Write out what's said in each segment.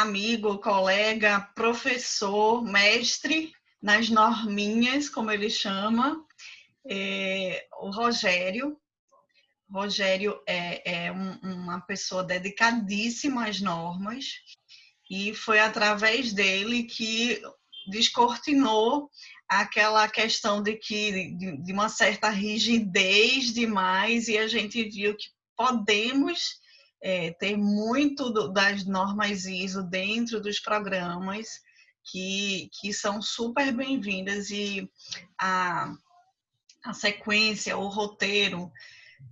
amigo, colega, professor, mestre nas norminhas, como ele chama, o Rogério. Rogério é uma pessoa dedicadíssima às normas e foi através dele que descortinou aquela questão de uma certa rigidez demais, e a gente viu que podemos ter muito das normas ISO dentro dos programas que são super bem-vindas, e a sequência, o roteiro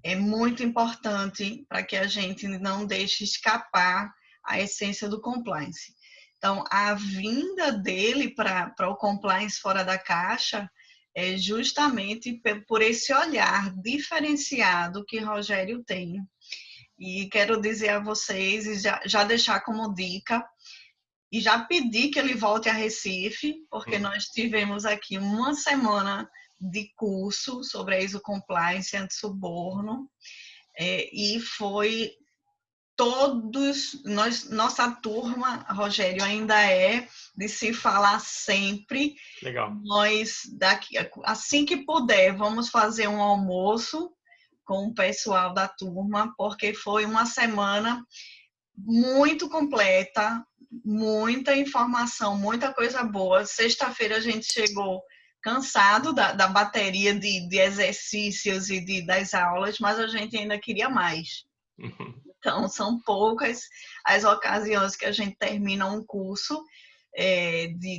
é muito importante para que a gente não deixe escapar a essência do compliance. Então, a vinda dele para o compliance fora da caixa é justamente por esse olhar diferenciado que Rogério tem. E quero dizer a vocês, e já deixar como dica, e já pedir que ele volte a Recife, porque nós tivemos aqui uma semana de curso sobre a ISO Compliance anti-suborno, e foi nossa turma, Rogério, ainda é de se falar sempre. Legal. Nós, assim que puder, vamos fazer um almoço com o pessoal da turma, porque foi uma semana muito completa, muita informação, muita coisa boa. Sexta-feira a gente chegou cansado da bateria de exercícios e das aulas, mas a gente ainda queria mais. Então, são poucas as ocasiões que a gente termina um curso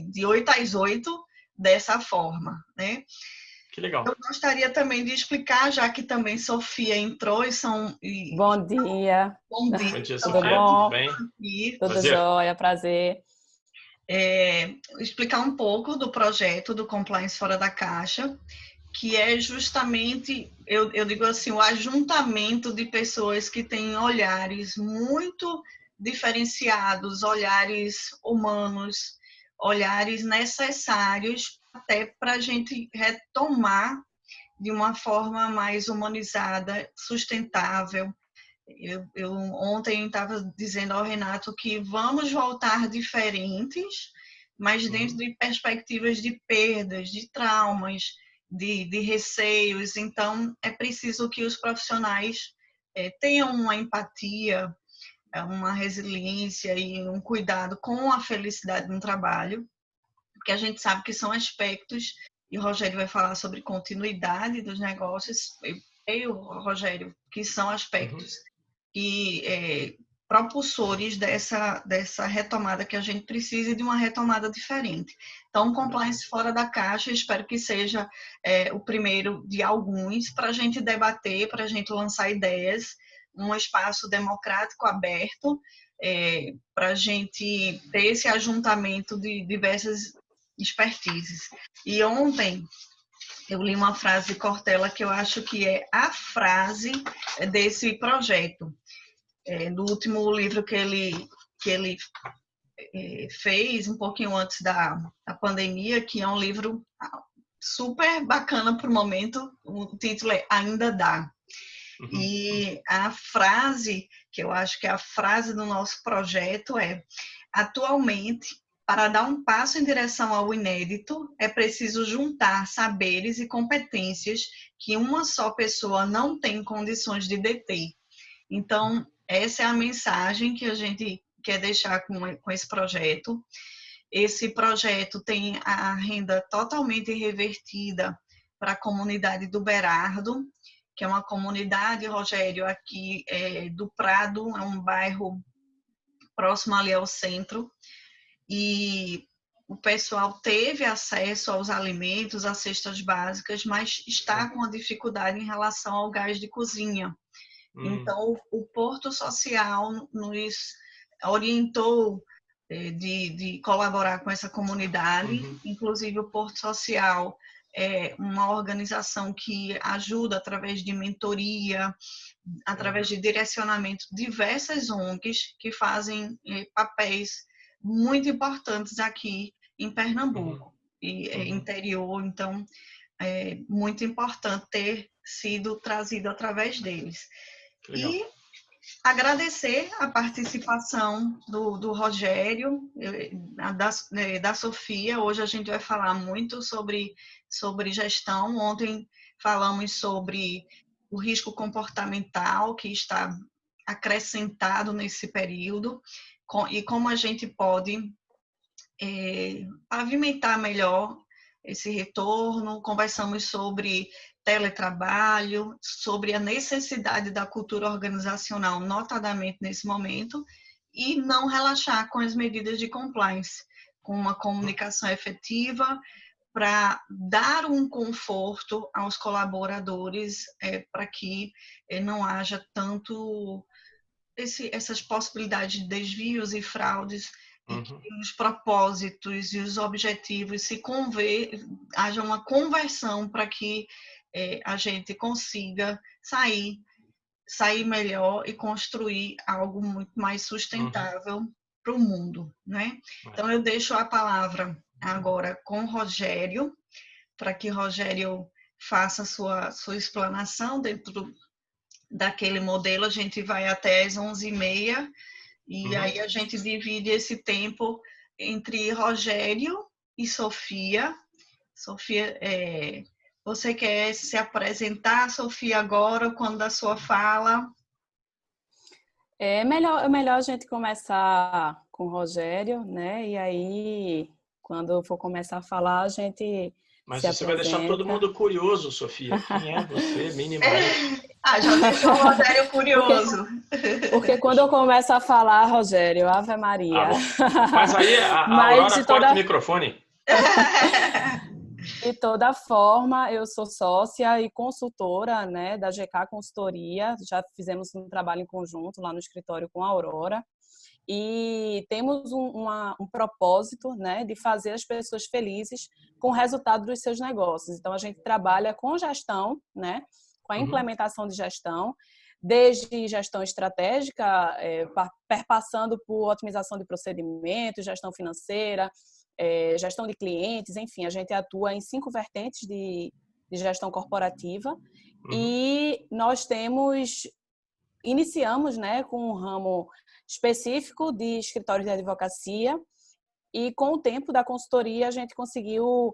de 8 às 8 dessa forma, né? Que legal. Eu gostaria também de explicar, já que também Sofia entrou Bom dia. Bom dia. Bom dia, Tudo Sofia. bom? Tudo bem? Tudo Prazer. jóia, prazer. Explicar um pouco do projeto do Compliance Fora da Caixa, que é justamente, eu digo assim, o ajuntamento de pessoas que têm olhares muito diferenciados, olhares humanos, olhares necessários até para a gente retomar de uma forma mais humanizada, sustentável. Eu ontem estava dizendo ao Renato que vamos voltar diferentes, mas dentro de perspectivas de perdas, de traumas, de receios. Então, é preciso que os profissionais tenham uma empatia, uma resiliência e um cuidado com a felicidade no trabalho, porque a gente sabe que são aspectos, e o Rogério vai falar sobre continuidade dos negócios, Rogério, que são aspectos e propulsores dessa retomada que a gente precisa, de uma retomada diferente. Então, Compliance Fora da Caixa, espero que seja o primeiro de alguns, para a gente debater, para a gente lançar ideias, um espaço democrático aberto, para a gente ter esse ajuntamento de diversas expertises. E ontem eu li uma frase de Cortella que eu acho que é a frase desse projeto, do último livro que ele fez, um pouquinho antes da pandemia, que é um livro super bacana para o momento. O título é Ainda Dá. E a frase, que eu acho que é a frase do nosso projeto, é: atualmente, para dar um passo em direção ao inédito, é preciso juntar saberes e competências que uma só pessoa não tem condições de deter. Então, essa é a mensagem que a gente quer deixar com esse projeto. Esse projeto tem a renda totalmente revertida para a comunidade do Berardo, que é uma comunidade, Rogério, aqui do Prado, é um bairro próximo ali ao centro, e o pessoal teve acesso aos alimentos, às cestas básicas, mas está com uma dificuldade em relação ao gás de cozinha. Então, o Porto Social nos orientou de colaborar com essa comunidade. Inclusive, o Porto Social é uma organização que ajuda através de mentoria, através de direcionamento, diversas ONGs que fazem papéis muito importantes aqui em Pernambuco e interior. Então, é muito importante ter sido trazido através deles. E agradecer a participação do Rogério, da Sofia. Hoje a gente vai falar muito sobre gestão. Ontem falamos sobre o risco comportamental que está acrescentado nesse período e como a gente pode pavimentar melhor esse retorno. Conversamos sobre teletrabalho, sobre a necessidade da cultura organizacional, notadamente nesse momento, e não relaxar com as medidas de compliance, com uma comunicação efetiva para dar um conforto aos colaboradores, para que não haja tanto essas possibilidades de desvios e fraudes, e que os propósitos e os objetivos haja uma conversão para que a gente consiga sair melhor e construir algo muito mais sustentável para o mundo, né? Então, eu deixo a palavra agora com o Rogério, para que Rogério faça sua explanação dentro daquele modelo. A gente vai até as 11h30, e aí a gente divide esse tempo entre Rogério e Sofia. Sofia, você quer se apresentar, Sofia, agora, quando da sua fala? É melhor a gente começar com o Rogério, né? E aí, quando for começar a falar, a gente Mas se você apresenta. vai deixar todo mundo curioso, Sofia. Quem é você, minimamente? Já deixou o Rogério curioso. Porque quando eu começo a falar, Rogério, Ave Maria. Mas aí a Aurora corta o microfone. De toda forma, eu sou sócia e consultora, né, da GK Consultoria. Já fizemos um trabalho em conjunto lá no escritório com a Aurora. E temos um propósito, né, de fazer as pessoas felizes com o resultado dos seus negócios. Então, a gente trabalha com gestão, né, com a implementação de gestão, desde gestão estratégica, perpassando por otimização de procedimentos, gestão financeira, gestão de clientes, enfim, a gente atua em 5 vertentes de gestão corporativa. E nós iniciamos, né, com um ramo específico de escritórios de advocacia, e com o tempo da consultoria a gente conseguiu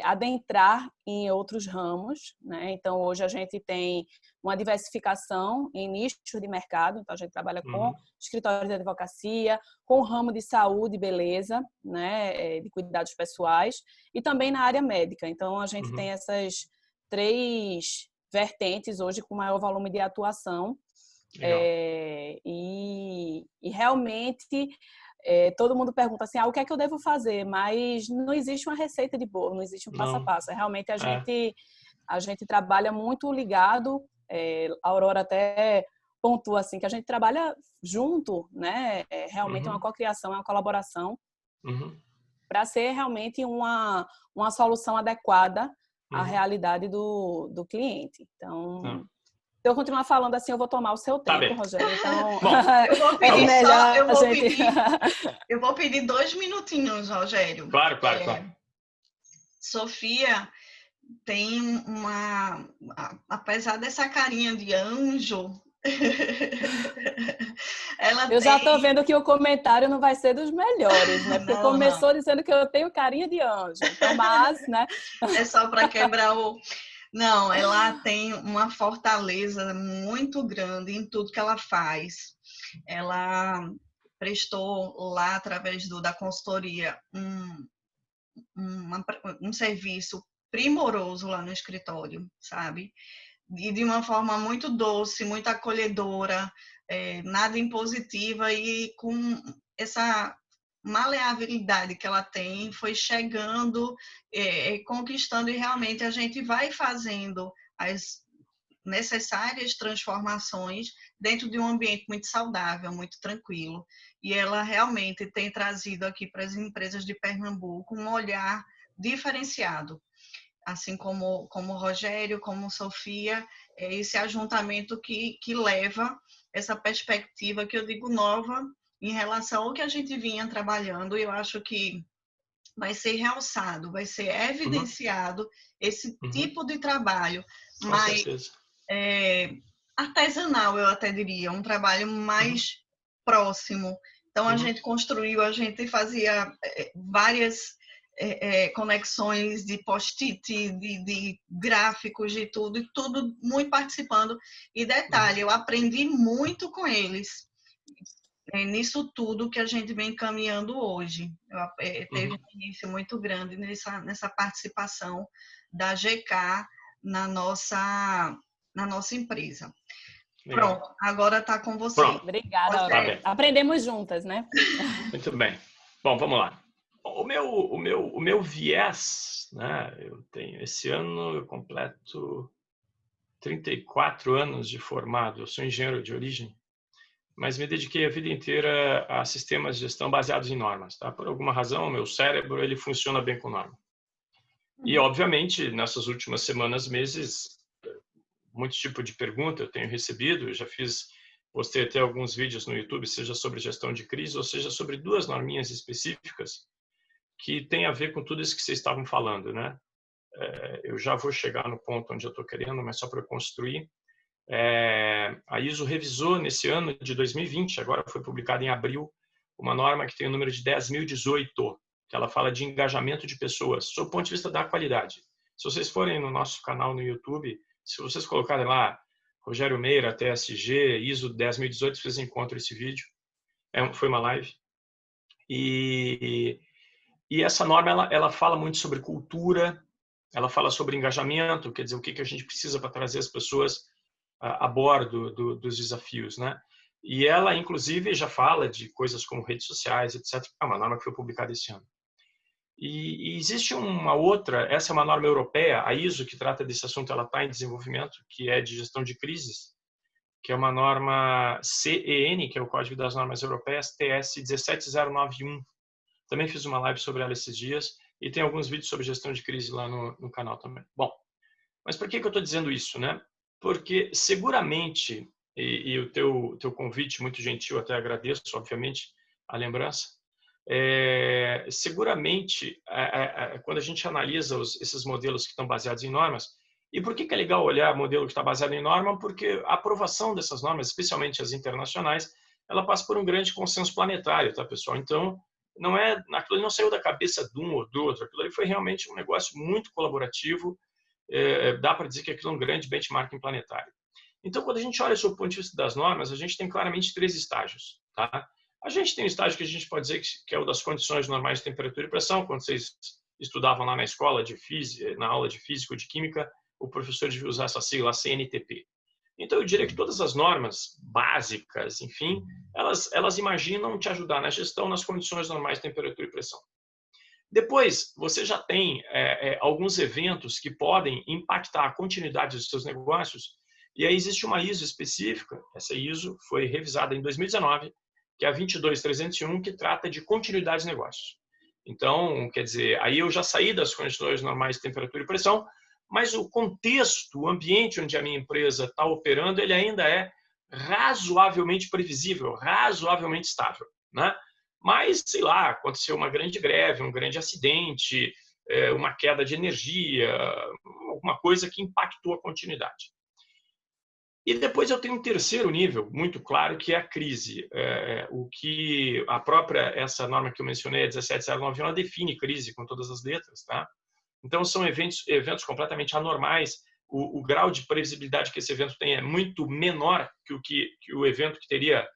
adentrar em outros ramos, né? Então hoje a gente tem uma diversificação em nichos de mercado. Então a gente trabalha com escritórios de advocacia, com o ramo de saúde e beleza, né, de cuidados pessoais, e também na área médica. Então a gente tem essas 3 vertentes hoje com maior volume de atuação. E realmente todo mundo pergunta assim, o que é que eu devo fazer? Mas não existe uma receita de bolo, não existe um passo a passo. Realmente a gente trabalha muito ligado. A Aurora até pontua assim, que a gente trabalha junto, né? Realmente é uma cocriação, é uma colaboração para ser realmente uma solução adequada à realidade do cliente. Então, se eu continuar falando assim, eu vou tomar o seu tempo, Rogério. Então, eu vou pedir 2 minutinhos, Rogério. Claro. Sofia tem apesar dessa carinha de anjo, eu já estou vendo que o comentário não vai ser dos melhores, né? Porque começou dizendo que eu tenho carinha de anjo. Então, mas, né? É só para quebrar o... Não, ela tem uma fortaleza muito grande em tudo que ela faz. Ela prestou lá, através da consultoria, um serviço primoroso lá no escritório, sabe? E de uma forma muito doce, muito acolhedora, nada impositiva, e com essa maleabilidade que ela tem, foi chegando, conquistando, e realmente a gente vai fazendo as necessárias transformações dentro de um ambiente muito saudável, muito tranquilo. E ela realmente tem trazido aqui para as empresas de Pernambuco um olhar diferenciado, assim como o Rogério, como Sofia, esse ajuntamento que leva essa perspectiva, que eu digo nova, em relação ao que a gente vinha trabalhando. E eu acho que vai ser realçado, vai ser evidenciado esse tipo de trabalho. Com mas certeza. artesanal, eu até diria, um trabalho mais próximo. Então, a gente construiu, a gente fazia várias conexões de post-it, de gráficos, de tudo, e tudo muito participando. E detalhe, eu aprendi muito com eles. Nisso tudo que a gente vem caminhando hoje. Teve um início muito grande nessa participação da GK na nossa empresa. Legal. Pronto, agora está com você. Pronto. Obrigada, Aurora. Aprendemos juntas, né? Muito bem. Bom, vamos lá. O meu viés, né? Eu tenho esse ano, eu completo 34 anos de formado. Eu sou engenheiro de origem, mas me dediquei a vida inteira a sistemas de gestão baseados em normas, tá? Por alguma razão, o meu cérebro ele funciona bem com norma. E obviamente, nessas últimas semanas, meses, muito tipo de pergunta eu tenho recebido. Eu já postei até alguns vídeos no YouTube, seja sobre gestão de crise, ou seja sobre 2 norminhas específicas que tem a ver com tudo isso que vocês estavam falando, né? Eu já vou chegar no ponto onde eu estou querendo, mas só para construir. A ISO revisou nesse ano de 2020, agora foi publicada em abril, uma norma que tem o número de 10.018, que ela fala de engajamento de pessoas, sob o ponto de vista da qualidade. Se vocês forem no nosso canal no YouTube, se vocês colocarem lá Rogério Meira, TSG, ISO 10.018, vocês encontram esse vídeo. Foi uma live. E essa norma ela fala muito sobre cultura, ela fala sobre engajamento, quer dizer, o que a gente precisa para trazer as pessoas a bordo dos desafios, né? E ela, inclusive, já fala de coisas como redes sociais, etc. É uma norma que foi publicada esse ano. E existe uma outra, essa é uma norma europeia, a ISO, que trata desse assunto, ela está em desenvolvimento, que é de gestão de crises, que é uma norma CEN, que é o Código das Normas Europeias, TS 17091. Também fiz uma live sobre ela esses dias e tem alguns vídeos sobre gestão de crise lá no canal também. Bom, mas por que eu estou dizendo isso, né? Porque seguramente, e o teu convite muito gentil, até agradeço, obviamente, a lembrança, seguramente, quando a gente analisa esses modelos que estão baseados em normas, e por que é legal olhar modelo que está baseado em norma? Porque a aprovação dessas normas, especialmente as internacionais, ela passa por um grande consenso planetário, tá, pessoal? Então, aquilo não saiu da cabeça de um ou do outro, aquilo ali foi realmente um negócio muito colaborativo, dá para dizer que aquilo é um grande benchmarking planetário. Então, quando a gente olha sob o ponto de vista das normas, a gente tem claramente 3 estágios, tá? A gente tem um estágio que a gente pode dizer que é o das condições normais de temperatura e pressão. Quando vocês estudavam lá na escola de física, na aula de física ou de química, o professor devia usar essa sigla CNTP. Então, eu diria que todas as normas básicas, enfim, elas imaginam te ajudar na gestão nas condições normais de temperatura e pressão. Depois, você já tem alguns eventos que podem impactar a continuidade dos seus negócios, e aí existe uma ISO específica, essa ISO foi revisada em 2019, que é a 22301, que trata de continuidade de negócios. Então, quer dizer, aí eu já saí das condições normais de temperatura e pressão, mas o contexto, o ambiente onde a minha empresa está operando, ele ainda é razoavelmente previsível, razoavelmente estável, né? Mas, sei lá, aconteceu uma grande greve, um grande acidente, uma queda de energia, alguma coisa que impactou a continuidade. E depois eu tenho um terceiro nível, muito claro, que é a crise. O que essa norma que eu mencionei, a 17091, ela define crise com todas as letras, tá? Então, são eventos completamente anormais. O grau de previsibilidade que esse evento tem é muito menor que o evento que teria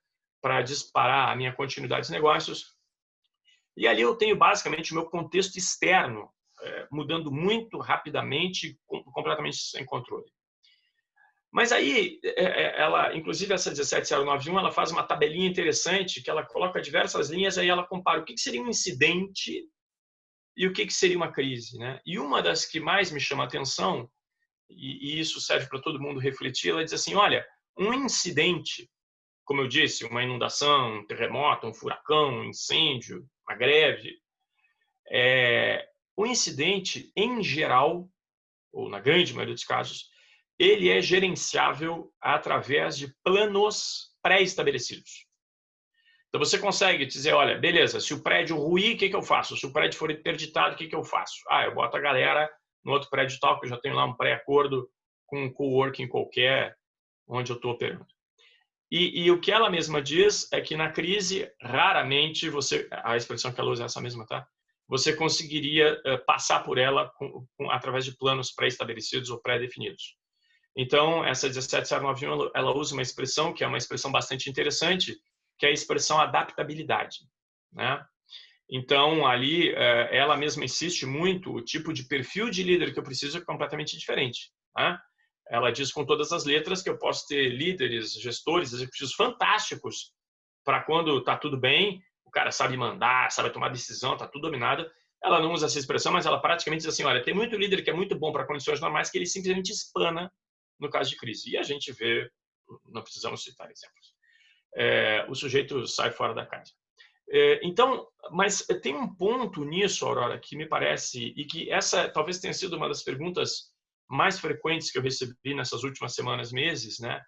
para disparar a minha continuidade de negócios. E ali eu tenho basicamente o meu contexto externo mudando muito rapidamente, completamente sem controle. Mas aí, inclusive essa 17091, ela faz uma tabelinha interessante que ela coloca diversas linhas, aí ela compara o que seria um incidente e o que seria uma crise, né? E uma das que mais me chama a atenção, e isso serve para todo mundo refletir, ela diz assim, olha, um incidente, como eu disse, uma inundação, um terremoto, um furacão, um incêndio, uma greve, o incidente, em geral, ou na grande maioria dos casos, ele é gerenciável através de planos pré-estabelecidos. Então, você consegue dizer, olha, beleza, se o prédio ruir, o que eu faço? Se o prédio for interditado, o que eu faço? Eu boto a galera no outro prédio tal, que eu já tenho lá um pré-acordo com um coworking qualquer, onde eu estou operando. E o que ela mesma diz é que na crise, raramente você, a expressão que ela usa é essa mesma, tá? Você conseguiria passar por ela através de planos pré-estabelecidos ou pré-definidos. Então, essa 17091, ela usa uma expressão que é uma expressão bastante interessante, que é a expressão adaptabilidade, né? Então, ali, ela mesma insiste muito, o tipo de perfil de líder que eu preciso é completamente diferente, né? Ela diz com todas as letras que eu posso ter líderes, gestores, executivos fantásticos para quando está tudo bem, o cara sabe mandar, sabe tomar decisão, está tudo dominado. Ela não usa essa expressão, mas ela praticamente diz assim, olha, tem muito líder que é muito bom para condições normais que ele simplesmente espana no caso de crise. E a gente vê, não precisamos citar exemplos. O sujeito sai fora da casa. Então, mas tem um ponto nisso, Aurora, que me parece, e que essa talvez tenha sido uma das perguntas mais frequentes que eu recebi nessas últimas semanas, meses, né?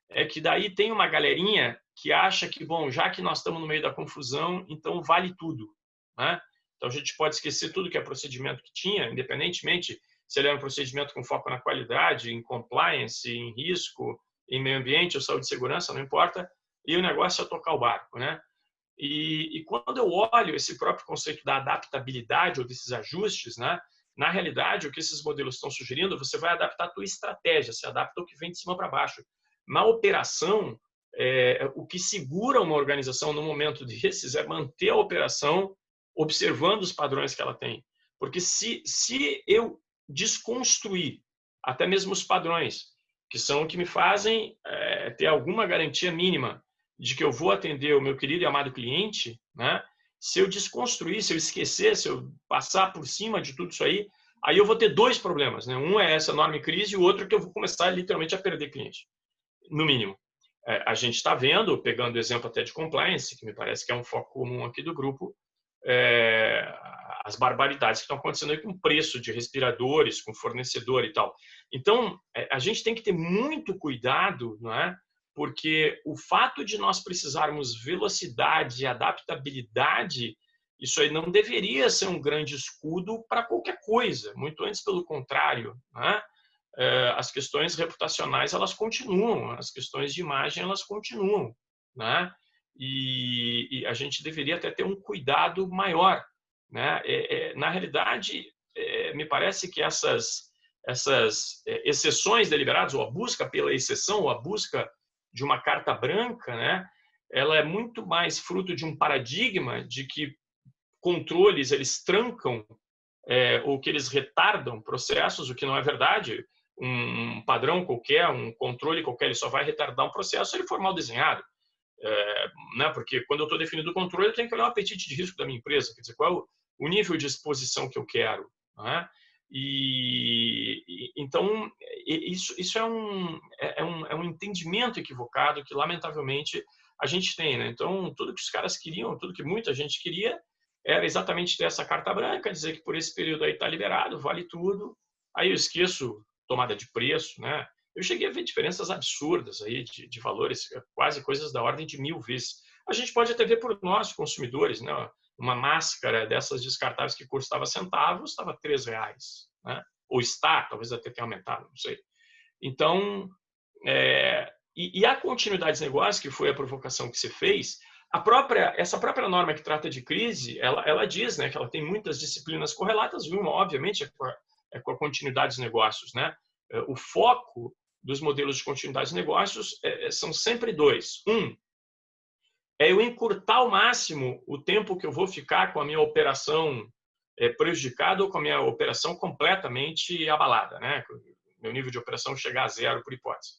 É que daí tem uma galerinha que acha que, bom, já que nós estamos no meio da confusão, então vale tudo, né? Então a gente pode esquecer tudo que é procedimento que tinha, independentemente se ele é um procedimento com foco na qualidade, em compliance, em risco, em meio ambiente ou saúde e segurança, não importa, e o negócio é tocar o barco, né? E quando eu olho esse próprio conceito da adaptabilidade ou desses ajustes, né? Na realidade, o que esses modelos estão sugerindo, você vai adaptar a tua estratégia, você adapta o que vem de cima para baixo. Na operação, o que segura uma organização no momento desses é manter a operação observando os padrões que ela tem. Porque se eu desconstruir até mesmo os padrões, que são o que me fazem ter alguma garantia mínima de que eu vou atender o meu querido e amado cliente, né? Se eu desconstruir, se eu esquecer, se eu passar por cima de tudo isso aí eu vou ter dois problemas, né? Um é essa enorme crise e o outro é que eu vou começar literalmente a perder cliente, no mínimo. A gente está vendo, pegando o exemplo até de compliance, que me parece que é um foco comum aqui do grupo, as barbaridades que estão acontecendo aí com o preço de respiradores, com fornecedor e tal. Então, a gente tem que ter muito cuidado, não é? Porque o fato de nós precisarmos velocidade e adaptabilidade, isso aí não deveria ser um grande escudo para qualquer coisa, muito antes pelo contrário, né? As questões reputacionais, elas continuam, as questões de imagem, elas continuam, né? E a gente deveria até ter um cuidado maior, né? Na realidade, me parece que essas exceções deliberadas, ou a busca pela exceção, ou a busca de uma carta branca, né? Ela é muito mais fruto de um paradigma de que controles eles trancam ou que eles retardam processos, o que não é verdade. Um padrão qualquer, um controle qualquer, ele só vai retardar um processo se ele for mal desenhado. Né? Porque quando eu estou definindo o controle, eu tenho que olhar o apetite de risco da minha empresa, quer dizer, qual é o nível de exposição que eu quero, né? Então, isso é um entendimento equivocado que, lamentavelmente, a gente tem, né? Então, tudo que os caras queriam, tudo que muita gente queria, era exatamente ter essa carta branca, dizer que por esse período aí está liberado, vale tudo. Aí eu esqueço tomada de preço, né? Eu cheguei a ver diferenças absurdas aí de valores, quase coisas da ordem de 1000 vezes. A gente pode até ver por nós, consumidores, né? Uma máscara dessas descartáveis que custava centavos, estava R$3, né? Ou está, talvez até tenha aumentado, não sei. Então, e a continuidade de negócio, que foi a provocação que você fez, essa própria norma que trata de crise, ela diz, né, que ela tem muitas disciplinas correlatas, uma, obviamente, é com a continuidade dos negócios, né? O foco dos modelos de continuidade de negócios são sempre dois. Um, é eu encurtar ao máximo o tempo que eu vou ficar com a minha operação prejudicada ou com a minha operação completamente abalada, né? Meu nível de operação chegar a zero, por hipótese.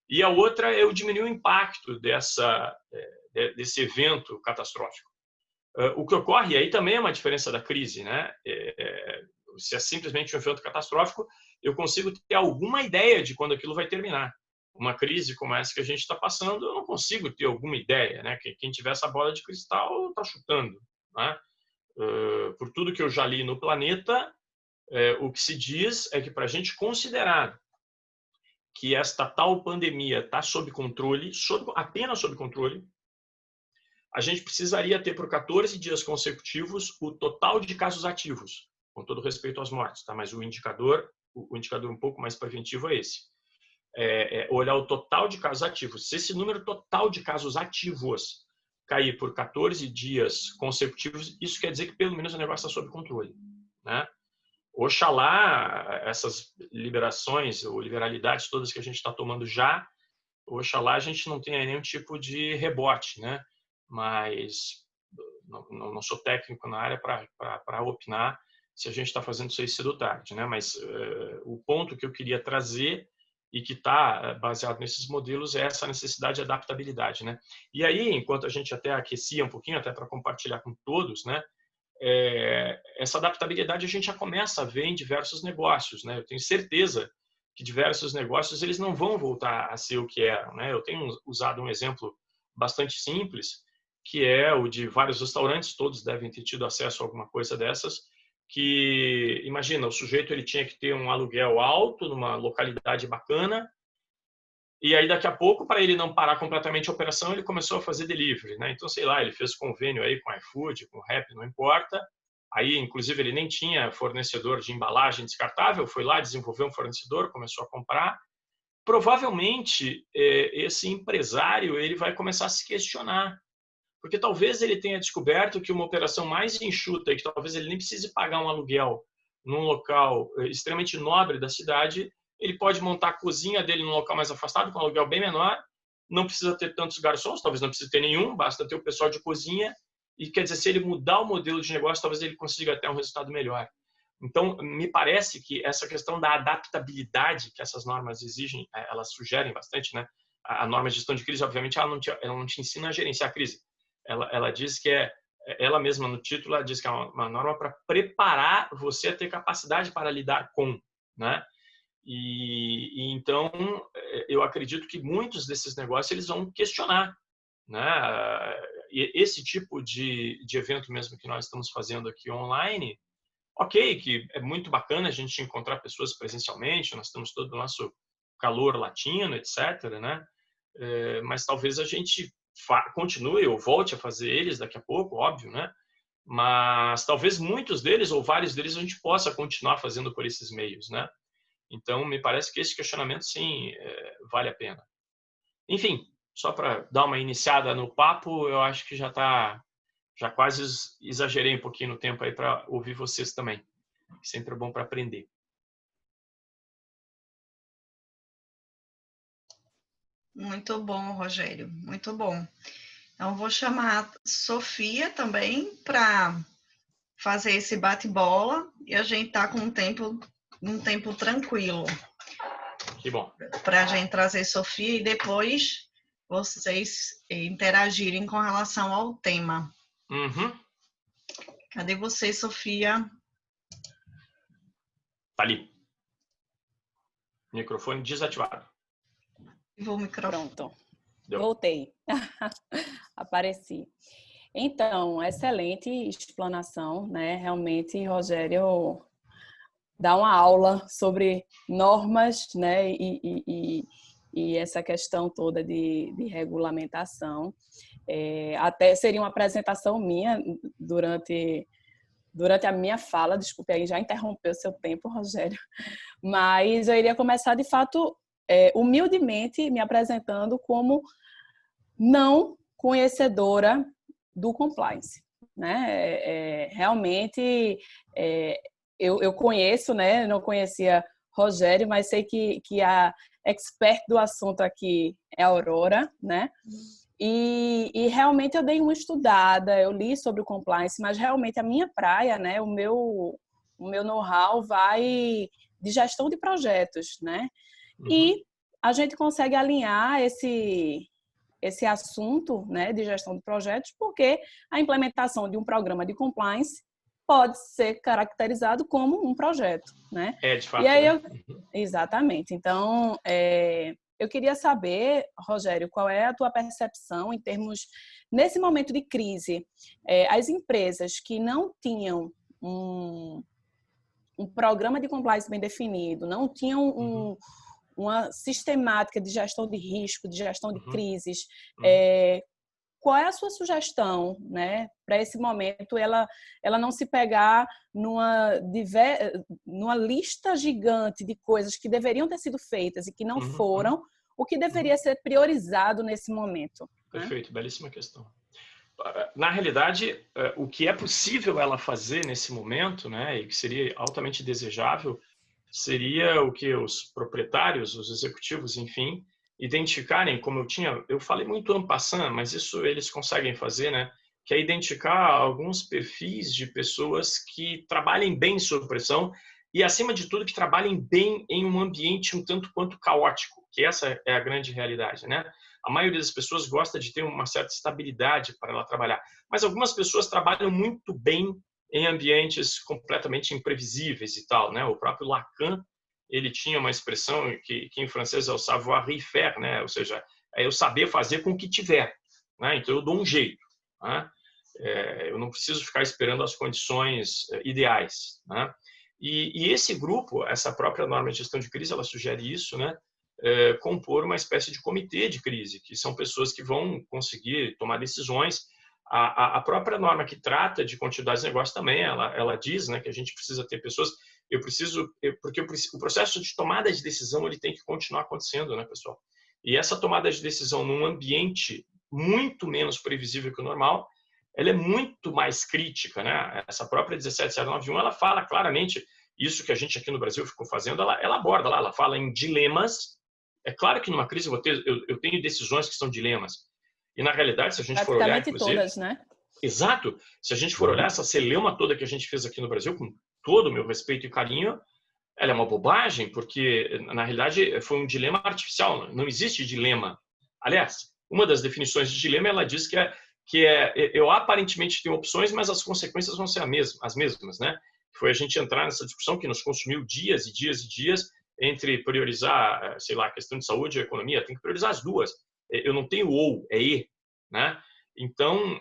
E a outra é eu diminuir o impacto desse evento catastrófico. O que ocorre aí também é uma diferença da crise, né? Se é simplesmente um evento catastrófico, eu consigo ter alguma ideia de quando aquilo vai terminar. Uma crise como essa que a gente está passando, eu não consigo ter alguma ideia, né? Quem tiver essa bola de cristal está chutando, né? Por tudo que eu já li no planeta, o que se diz é que para a gente considerar que esta tal pandemia está sob controle, apenas sob controle, a gente precisaria ter por 14 dias consecutivos o total de casos ativos, com todo respeito às mortes, tá? Mas o indicador um pouco mais preventivo é esse. olhar o total de casos ativos. Se esse número total de casos ativos cair por 14 dias consecutivos, isso quer dizer que pelo menos o negócio está sob controle, né? Oxalá essas liberações ou liberalidades todas que a gente está tomando já, oxalá a gente não tenha nenhum tipo de rebote, né? Mas não sou técnico na área para opinar se a gente está fazendo isso aí cedo ou tarde, né? Mas o ponto que eu queria trazer e que está baseado nesses modelos é essa necessidade de adaptabilidade, né? E aí, enquanto a gente até aquecia um pouquinho, até para compartilhar com todos, né? Essa adaptabilidade a gente já começa a ver em diversos negócios, né? Eu tenho certeza que diversos negócios eles não vão voltar a ser o que eram, né? Eu tenho usado um exemplo bastante simples, que é o de vários restaurantes, todos devem ter tido acesso a alguma coisa dessas, que, imagina, o sujeito ele tinha que ter um aluguel alto numa localidade bacana, e aí daqui a pouco, para ele não parar completamente a operação, ele começou a fazer delivery, né? Então, sei lá, ele fez convênio aí com iFood, com Rappi, não importa. Aí, inclusive, ele nem tinha fornecedor de embalagem descartável, foi lá, desenvolveu um fornecedor, começou a comprar. Provavelmente, esse empresário ele vai começar a se questionar, porque talvez ele tenha descoberto que uma operação mais enxuta e que talvez ele nem precise pagar um aluguel num local extremamente nobre da cidade, ele pode montar a cozinha dele num local mais afastado, com um aluguel bem menor, não precisa ter tantos garçons, talvez não precise ter nenhum, basta ter o pessoal de cozinha, e quer dizer, se ele mudar o modelo de negócio, talvez ele consiga até um resultado melhor. Então, me parece que essa questão da adaptabilidade que essas normas exigem, elas sugerem bastante, né? A norma de gestão de crise, obviamente, ela não te ensina a gerenciar a crise. Ela diz que ela mesma no título, ela diz que é uma norma para preparar você a ter capacidade para lidar com, né? E então eu acredito que muitos desses negócios eles vão questionar, né? E esse tipo de evento mesmo que nós estamos fazendo aqui online, ok, que é muito bacana a gente encontrar pessoas presencialmente, nós temos todo o nosso calor latino, etc., né? Mas talvez a gente continue ou volte a fazer eles daqui a pouco, óbvio, né? Mas talvez muitos deles ou vários deles a gente possa continuar fazendo por esses meios, né? Então, me parece que esse questionamento, sim, vale a pena. Enfim, só para dar uma iniciada no papo, eu acho que já quase exagerei um pouquinho no tempo aí para ouvir vocês também. Sempre é bom para aprender. Muito bom, Rogério, muito bom. Então, vou chamar a Sofia também para fazer esse bate-bola e a gente tá com um tempo tranquilo. Que bom. Para a gente trazer Sofia e depois vocês interagirem com relação ao tema. Uhum. Cadê você, Sofia? Tá ali. Microfone desativado. O microfone. Pronto. Deu. Voltei. Apareci. Então, excelente explanação, né? Realmente, Rogério dá uma aula sobre normas, né? E essa questão toda de regulamentação. Até seria uma apresentação minha durante a minha fala, desculpe aí, já interrompeu o seu tempo, Rogério, mas eu iria começar, de fato, humildemente me apresentando como não conhecedora do compliance, né? Realmente, eu conheço, né? Não conhecia Rogério, mas sei que a expert do assunto aqui é a Aurora, né? E realmente eu dei uma estudada, eu li sobre o compliance, mas realmente a minha praia, né? O meu know-how vai de gestão de projetos, né? Uhum. E a gente consegue alinhar esse assunto, né, de gestão de projetos, porque a implementação de um programa de compliance pode ser caracterizado como um projeto, né? De fato. E aí Uhum. Exatamente. Então, eu queria saber, Rogério, qual é a tua percepção em termos, nesse momento de crise, as empresas que não tinham um programa de compliance bem definido, não tinham uma sistemática de gestão de risco, de gestão de crises, qual é a sua sugestão, né, para esse momento ela não se pegar numa lista gigante de coisas que deveriam ter sido feitas e que não foram, o que deveria ser priorizado nesse momento? Perfeito, belíssima questão. Na realidade, o que é possível ela fazer nesse momento, né, e que seria altamente desejável, seria o que os proprietários, os executivos, enfim, identificarem, como eu falei muito en passant, mas isso eles conseguem fazer, né, que é identificar alguns perfis de pessoas que trabalhem bem sob pressão e, acima de tudo, que trabalhem bem em um ambiente um tanto quanto caótico, que essa é a grande realidade, né? A maioria das pessoas gosta de ter uma certa estabilidade para ela trabalhar, mas algumas pessoas trabalham muito bem em ambientes completamente imprevisíveis e tal, né? O próprio Lacan, ele tinha uma expressão que em francês é o savoir-faire, né? Ou seja, é eu saber fazer com o que tiver, né? Então eu dou um jeito, né? Eu não preciso ficar esperando as condições ideais, né? E esse grupo, essa própria norma de gestão de crise, ela sugere isso, né? Compor uma espécie de comitê de crise, que são pessoas que vão conseguir tomar decisões. A própria norma que trata de continuidade de negócio também, ela diz, né, que a gente precisa ter pessoas, porque o processo de tomada de decisão ele tem que continuar acontecendo, né, pessoal? E essa tomada de decisão num ambiente muito menos previsível que o normal, ela é muito mais crítica, né? Essa própria 17091, ela fala claramente isso que a gente aqui no Brasil ficou fazendo, ela aborda lá, ela fala em dilemas. É claro que numa crise eu tenho decisões que são dilemas. E na realidade, se a gente for olhar, inclusive, todas, né? Exato. Se a gente for olhar essa celeuma toda que a gente fez aqui no Brasil, com todo o meu respeito e carinho, ela é uma bobagem, porque na realidade foi um dilema artificial. Não existe dilema. Aliás, uma das definições de dilema, ela diz que eu aparentemente tenho opções, mas as consequências vão ser as mesmas, né? Foi a gente entrar nessa discussão que nos consumiu dias e dias e dias entre priorizar, sei lá, a questão de saúde e economia. Tem que priorizar as duas. Eu não tenho ou, é e, né? Então,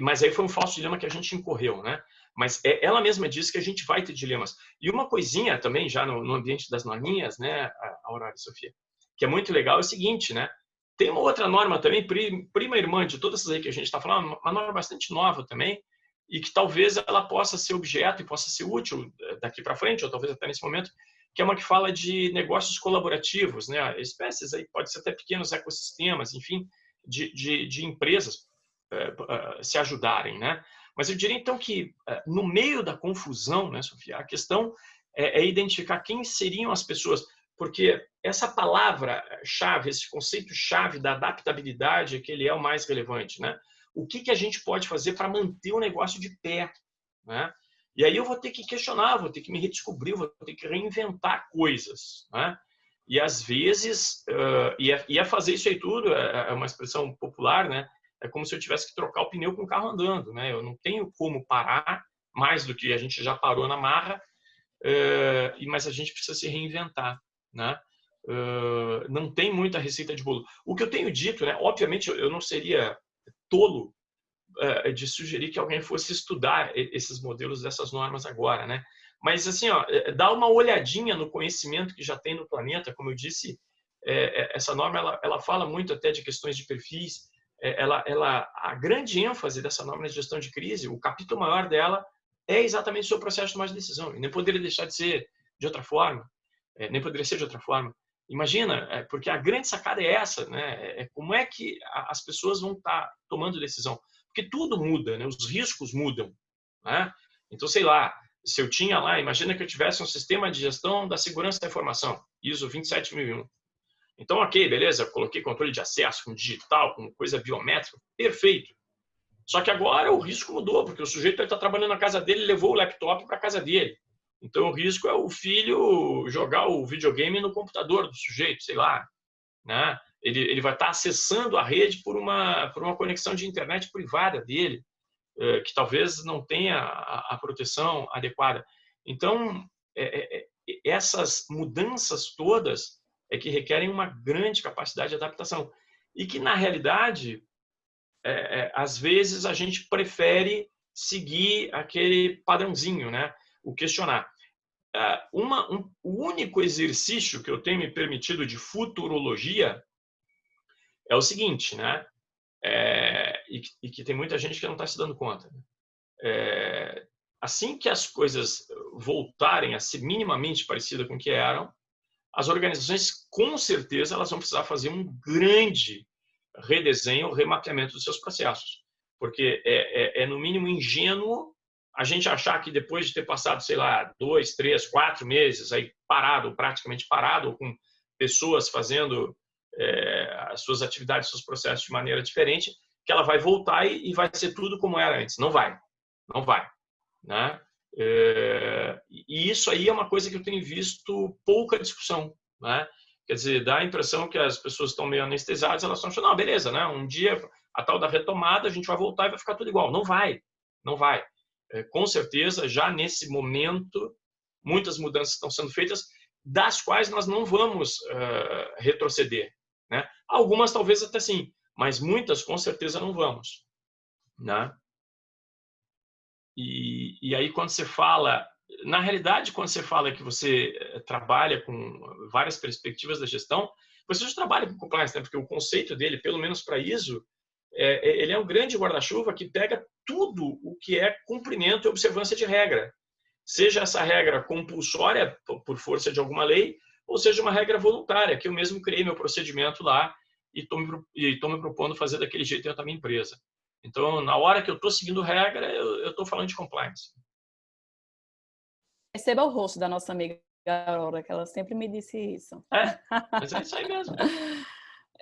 mas aí foi um falso dilema que a gente incorreu, né? Mas ela mesma disse que a gente vai ter dilemas. E uma coisinha também, já no ambiente das norminhas, né, Aurora e Sofia, que é muito legal, é o seguinte, né? Tem uma outra norma também, prima irmã de todas essas aí que a gente está falando, uma norma bastante nova também, e que talvez ela possa ser objeto e possa ser útil daqui para frente, ou talvez até nesse momento, que é uma que fala de negócios colaborativos, né? Espécies aí, pode ser até pequenos ecossistemas, enfim, de empresas se ajudarem, né? Mas eu diria então que no meio da confusão, né, Sofia, a questão é identificar quem seriam as pessoas, porque essa palavra-chave, esse conceito-chave da adaptabilidade é que ele é o mais relevante, né? O que a gente pode fazer para manter o negócio de pé, né? E aí eu vou ter que questionar, vou ter que me redescobrir, vou ter que reinventar coisas, né? E às vezes, ia fazer isso aí tudo, é uma expressão popular, né? É como se eu tivesse que trocar o pneu com o carro andando, né? Eu não tenho como parar mais do que a gente já parou na marra, mas a gente precisa se reinventar, né? Não tem muita receita de bolo. O que eu tenho dito, né? Obviamente, eu não seria tolo de sugerir que alguém fosse estudar esses modelos dessas normas agora, né? Mas assim, ó, dá uma olhadinha no conhecimento que já tem no planeta, como eu disse, essa norma ela fala muito até de questões de perfis. A grande ênfase dessa norma de gestão de crise, o capítulo maior dela é exatamente sobre o processo de tomada de decisão. E nem poderia deixar de ser de outra forma, nem poderia ser de outra forma. Imagina, porque a grande sacada é essa, né? Como é que as pessoas vão estar tomando decisão? Porque tudo muda, né? Os riscos mudam, né? Então, sei lá, se eu tinha lá, imagina que eu tivesse um sistema de gestão da segurança da informação, ISO 27001. Então, ok, beleza, eu coloquei controle de acesso com digital, com coisa biométrica, perfeito. Só que agora o risco mudou, porque o sujeito está trabalhando na casa dele e levou o laptop para a casa dele. Então, o risco é o filho jogar o videogame no computador do sujeito, sei lá, né? Ele vai estar acessando a rede por uma conexão de internet privada dele, que talvez não tenha a proteção adequada. Então, essas mudanças todas é que requerem uma grande capacidade de adaptação. E que, na realidade, às vezes a gente prefere seguir aquele padrãozinho, né? O questionar. O único exercício que eu tenho me permitido de futurologia é o seguinte, né? e que tem muita gente que não está se dando conta. Assim que as coisas voltarem a ser minimamente parecidas com o que eram, as organizações, com certeza, elas vão precisar fazer um grande redesenho, remapeamento dos seus processos. Porque no mínimo, ingênuo a gente achar que depois de ter passado, sei lá, 2, 3, 4 meses aí parado, praticamente parado, com pessoas fazendo as suas atividades, seus processos de maneira diferente, que ela vai voltar e vai ser tudo como era antes. Não vai. Não vai. Né? E isso aí é uma coisa que eu tenho visto pouca discussão. Né? Quer dizer, dá a impressão que as pessoas estão meio anestesiadas, elas estão achando, não, beleza, né? Um dia, a tal da retomada, a gente vai voltar e vai ficar tudo igual. Não vai. Não vai. Com certeza, já nesse momento, muitas mudanças estão sendo feitas, das quais nós não vamos retroceder. Né? Algumas talvez até sim, mas muitas com certeza não vamos. Né? E aí quando você fala, na realidade, quando você fala que você trabalha com várias perspectivas da gestão, você já trabalha com compliance, né? Porque o conceito dele, pelo menos para ISO, ele é um grande guarda-chuva que pega tudo o que é cumprimento e observância de regra. Seja essa regra compulsória, por força de alguma lei, ou seja uma regra voluntária, que eu mesmo criei meu procedimento lá e estou me propondo fazer daquele jeito dentro da minha empresa. Então, na hora que eu estou seguindo regra, eu estou falando de compliance. Perceba o rosto da nossa amiga Aurora, que ela sempre me disse isso. Mas é isso aí mesmo.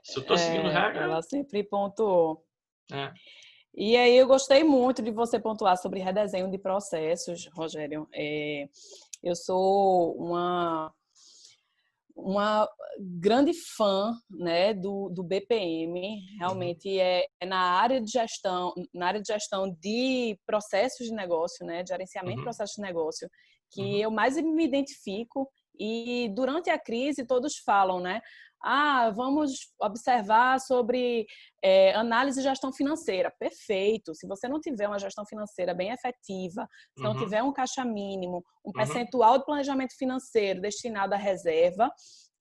Se eu estou seguindo regra... Ela sempre pontuou. É. E aí eu gostei muito de você pontuar sobre redesenho de processos, Rogério. Eu sou uma grande fã, né, do BPM. Realmente é na área de gestão de processos de negócio, né, de gerenciamento de processos de negócio, que eu mais me identifico. E durante a crise todos falam, né? Vamos observar sobre análise e gestão financeira. Perfeito. Se você não tiver uma gestão financeira bem efetiva, se não tiver um caixa mínimo, um percentual de planejamento financeiro destinado à reserva,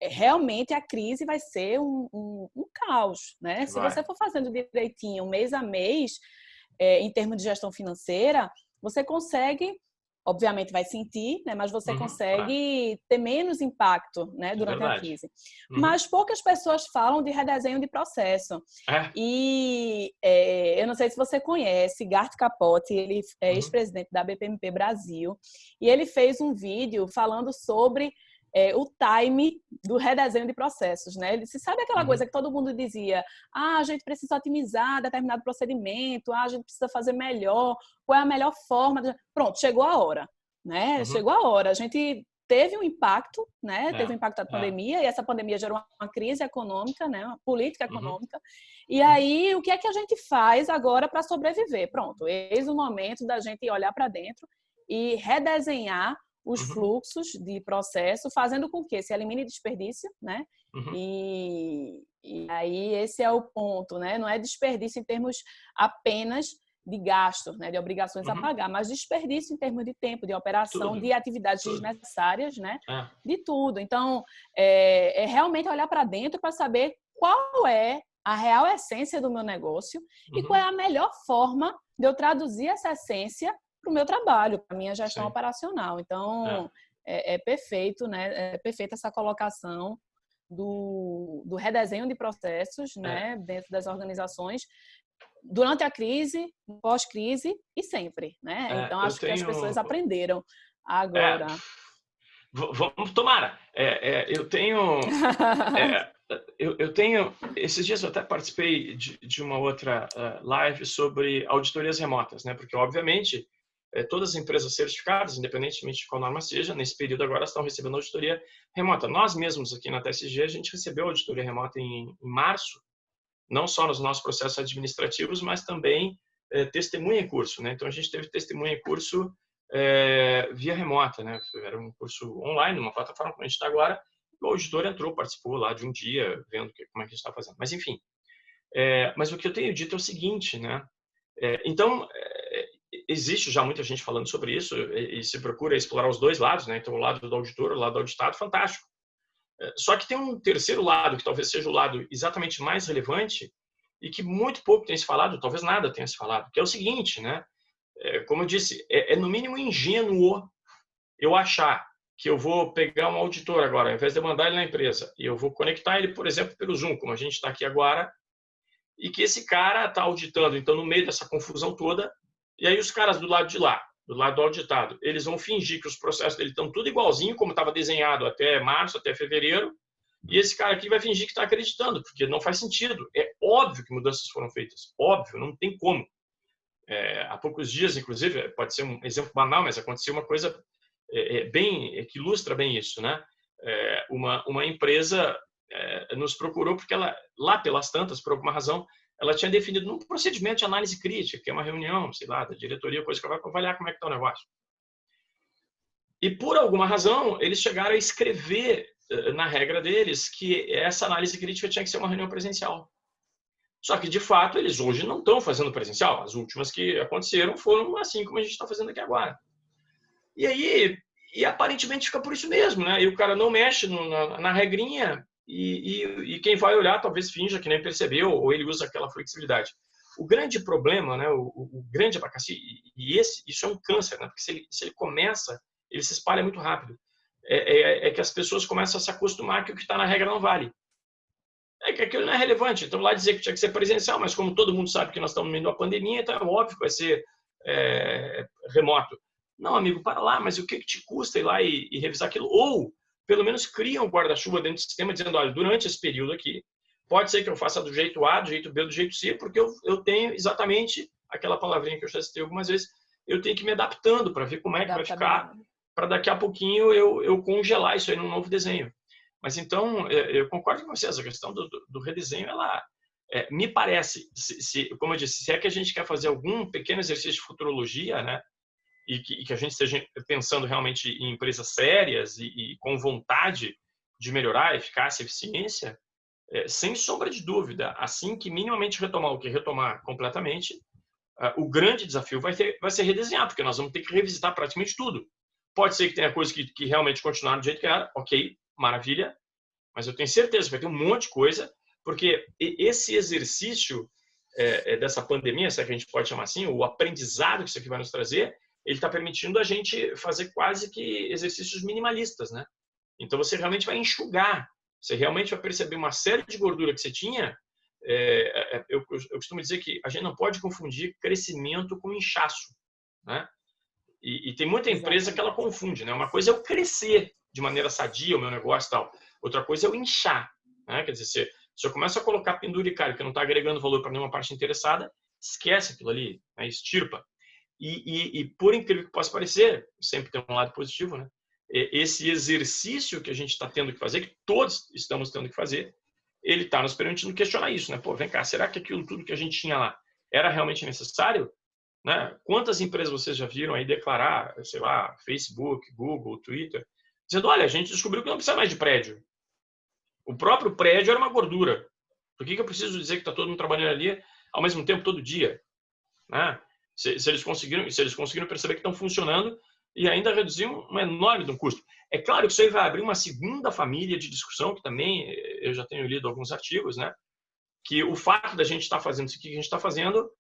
realmente a crise vai ser um caos, né? Se você for fazendo direitinho, mês a mês, em termos de gestão financeira, você consegue... Obviamente vai sentir, né? Mas você consegue ter menos impacto, né, durante a crise. Mas poucas pessoas falam de redesenho de processo. E eu não sei se você conhece, Gart Capote, ele é ex-presidente da BPMP Brasil, e ele fez um vídeo falando sobre o time do redesenho de processos, né? Ele sabe aquela coisa que todo mundo dizia, a gente precisa otimizar determinado procedimento, a gente precisa fazer melhor, qual é a melhor forma? Pronto, chegou a hora, né? Chegou a hora. A gente teve um impacto, né? Teve um impacto da pandemia, e essa pandemia gerou uma crise econômica, né? Uma política econômica. E aí, o que é que a gente faz agora para sobreviver? Pronto, eis o momento da gente olhar para dentro e redesenhar os fluxos de processo, fazendo com que se elimine desperdício, né? E aí esse é o ponto, né? Não é desperdício em termos apenas de gastos, né? De obrigações a pagar, mas desperdício em termos de tempo, de operação, de atividades desnecessárias, né? De tudo. Então, é realmente olhar para dentro para saber qual é a real essência do meu negócio e qual é a melhor forma de eu traduzir essa essência para o meu trabalho, para a minha gestão operacional. Então, é perfeito, né? É perfeita essa colocação do redesenho de processos, né? Dentro das organizações, durante a crise, pós-crise e sempre, né? Então, acho que as pessoas aprenderam agora. Vamos, tomara. Eu tenho... eu tenho... Esses dias eu até participei de uma outra live sobre auditorias remotas, né? Porque, obviamente, todas as empresas certificadas, independentemente de qual norma seja, nesse período agora estão recebendo auditoria remota. Nós mesmos aqui na TSG, a gente recebeu auditoria remota em março, não só nos nossos processos administrativos, mas também testemunha em curso, né? Então, a gente teve testemunha em curso via remota, né? Era um curso online, uma plataforma como a gente está agora. O auditor entrou, participou lá de um dia, vendo como é que a gente está fazendo. Mas, enfim. Mas o que eu tenho dito é o seguinte, né? Então, existe já muita gente falando sobre isso e se procura explorar os dois lados, né? Então, o lado do auditor, o lado do auditado, fantástico. Só que tem um terceiro lado, que talvez seja o lado exatamente mais relevante, e que muito pouco tem se falado, talvez nada tenha se falado, que é o seguinte, né? Como eu disse, é no mínimo ingênuo eu achar que eu vou pegar um auditor agora, ao invés de mandar ele na empresa, e eu vou conectar ele, por exemplo, pelo Zoom, como a gente está aqui agora, e que esse cara está auditando, então, no meio dessa confusão toda, e aí os caras do lado de lá, do lado do auditado, eles vão fingir que os processos dele estão tudo igualzinho, como estava desenhado até março, até fevereiro, e esse cara aqui vai fingir que está acreditando, porque não faz sentido. É óbvio que mudanças foram feitas, óbvio, não tem como. Há poucos dias, inclusive, pode ser um exemplo banal, mas aconteceu uma coisa que ilustra bem isso, né? Uma empresa nos procurou porque ela, lá pelas tantas, por alguma razão, ela tinha definido um procedimento de análise crítica, que é uma reunião, sei lá, da diretoria, coisa que vai avaliar como é que está o negócio. E por alguma razão, eles chegaram a escrever na regra deles que essa análise crítica tinha que ser uma reunião presencial. Só que, de fato, eles hoje não estão fazendo presencial. As últimas que aconteceram foram assim como a gente está fazendo aqui agora. E aí, aparentemente fica por isso mesmo, né? E o cara não mexe na regrinha e quem vai olhar talvez finja que nem percebeu ou ele usa aquela flexibilidade. O grande problema, né? O grande abacaxi, isso é um câncer, né? Porque se ele começa, ele se espalha muito rápido. É que as pessoas começam a se acostumar que o que está na regra não vale. É que aquilo não é relevante. Então, lá dizer que tinha que ser presencial, mas como todo mundo sabe que nós estamos no meio de uma pandemia, então é óbvio que vai ser remoto. Não, amigo, para lá, mas o que te custa ir lá e revisar aquilo? Ou, pelo menos, cria um guarda-chuva dentro do sistema dizendo, olha, durante esse período aqui, pode ser que eu faça do jeito A, do jeito B, do jeito C, porque eu tenho exatamente aquela palavrinha que eu já citei algumas vezes, eu tenho que ir me adaptando para ver como é que vai ficar, para daqui a pouquinho eu congelar isso aí num novo desenho. Mas então, eu concordo com vocês, a questão do redesenho, ela me parece, como eu disse, se é que a gente quer fazer algum pequeno exercício de futurologia, né, e que a gente esteja pensando realmente em empresas sérias e com vontade de melhorar a eficácia e eficiência, sem sombra de dúvida, assim que minimamente retomar o que retomar completamente, o grande desafio vai ser redesenhar, porque nós vamos ter que revisitar praticamente tudo. Pode ser que tenha coisas que realmente continuaram do jeito que era, ok, maravilha, mas eu tenho certeza que vai ter um monte de coisa, porque esse exercício dessa pandemia, se é que a gente pode chamar assim, o aprendizado que isso aqui vai nos trazer, ele está permitindo a gente fazer quase que exercícios minimalistas, né? Então, você realmente vai enxugar, você realmente vai perceber uma série de gordura que você tinha. Eu costumo dizer que a gente não pode confundir crescimento com inchaço, né? E tem muita empresa que ela confunde, né? Uma coisa é eu crescer de maneira sadia o meu negócio e tal, outra coisa é eu inchar, né? Quer dizer, se eu começo a colocar penduricário que não está agregando valor para nenhuma parte interessada, esquece aquilo ali, né? Estirpa. E por incrível que possa parecer, sempre tem um lado positivo, né? Esse exercício que a gente está tendo que fazer, que todos estamos tendo que fazer, ele está nos permitindo questionar isso, né? Pô, vem cá, será que aquilo tudo que a gente tinha lá era realmente necessário? Né? Quantas empresas vocês já viram aí declarar, sei lá, Facebook, Google, Twitter, dizendo, olha, a gente descobriu que não precisa mais de prédio. O próprio prédio era uma gordura. Por que eu preciso dizer que está todo mundo trabalhando ali ao mesmo tempo, todo dia? Né? Se eles conseguiram perceber que estão funcionando e ainda reduzir um enorme custo. É claro que isso aí vai abrir uma segunda família de discussão, que também eu já tenho lido alguns artigos, né? Que o fato da gente estar fazendo isso que a gente está fazendo,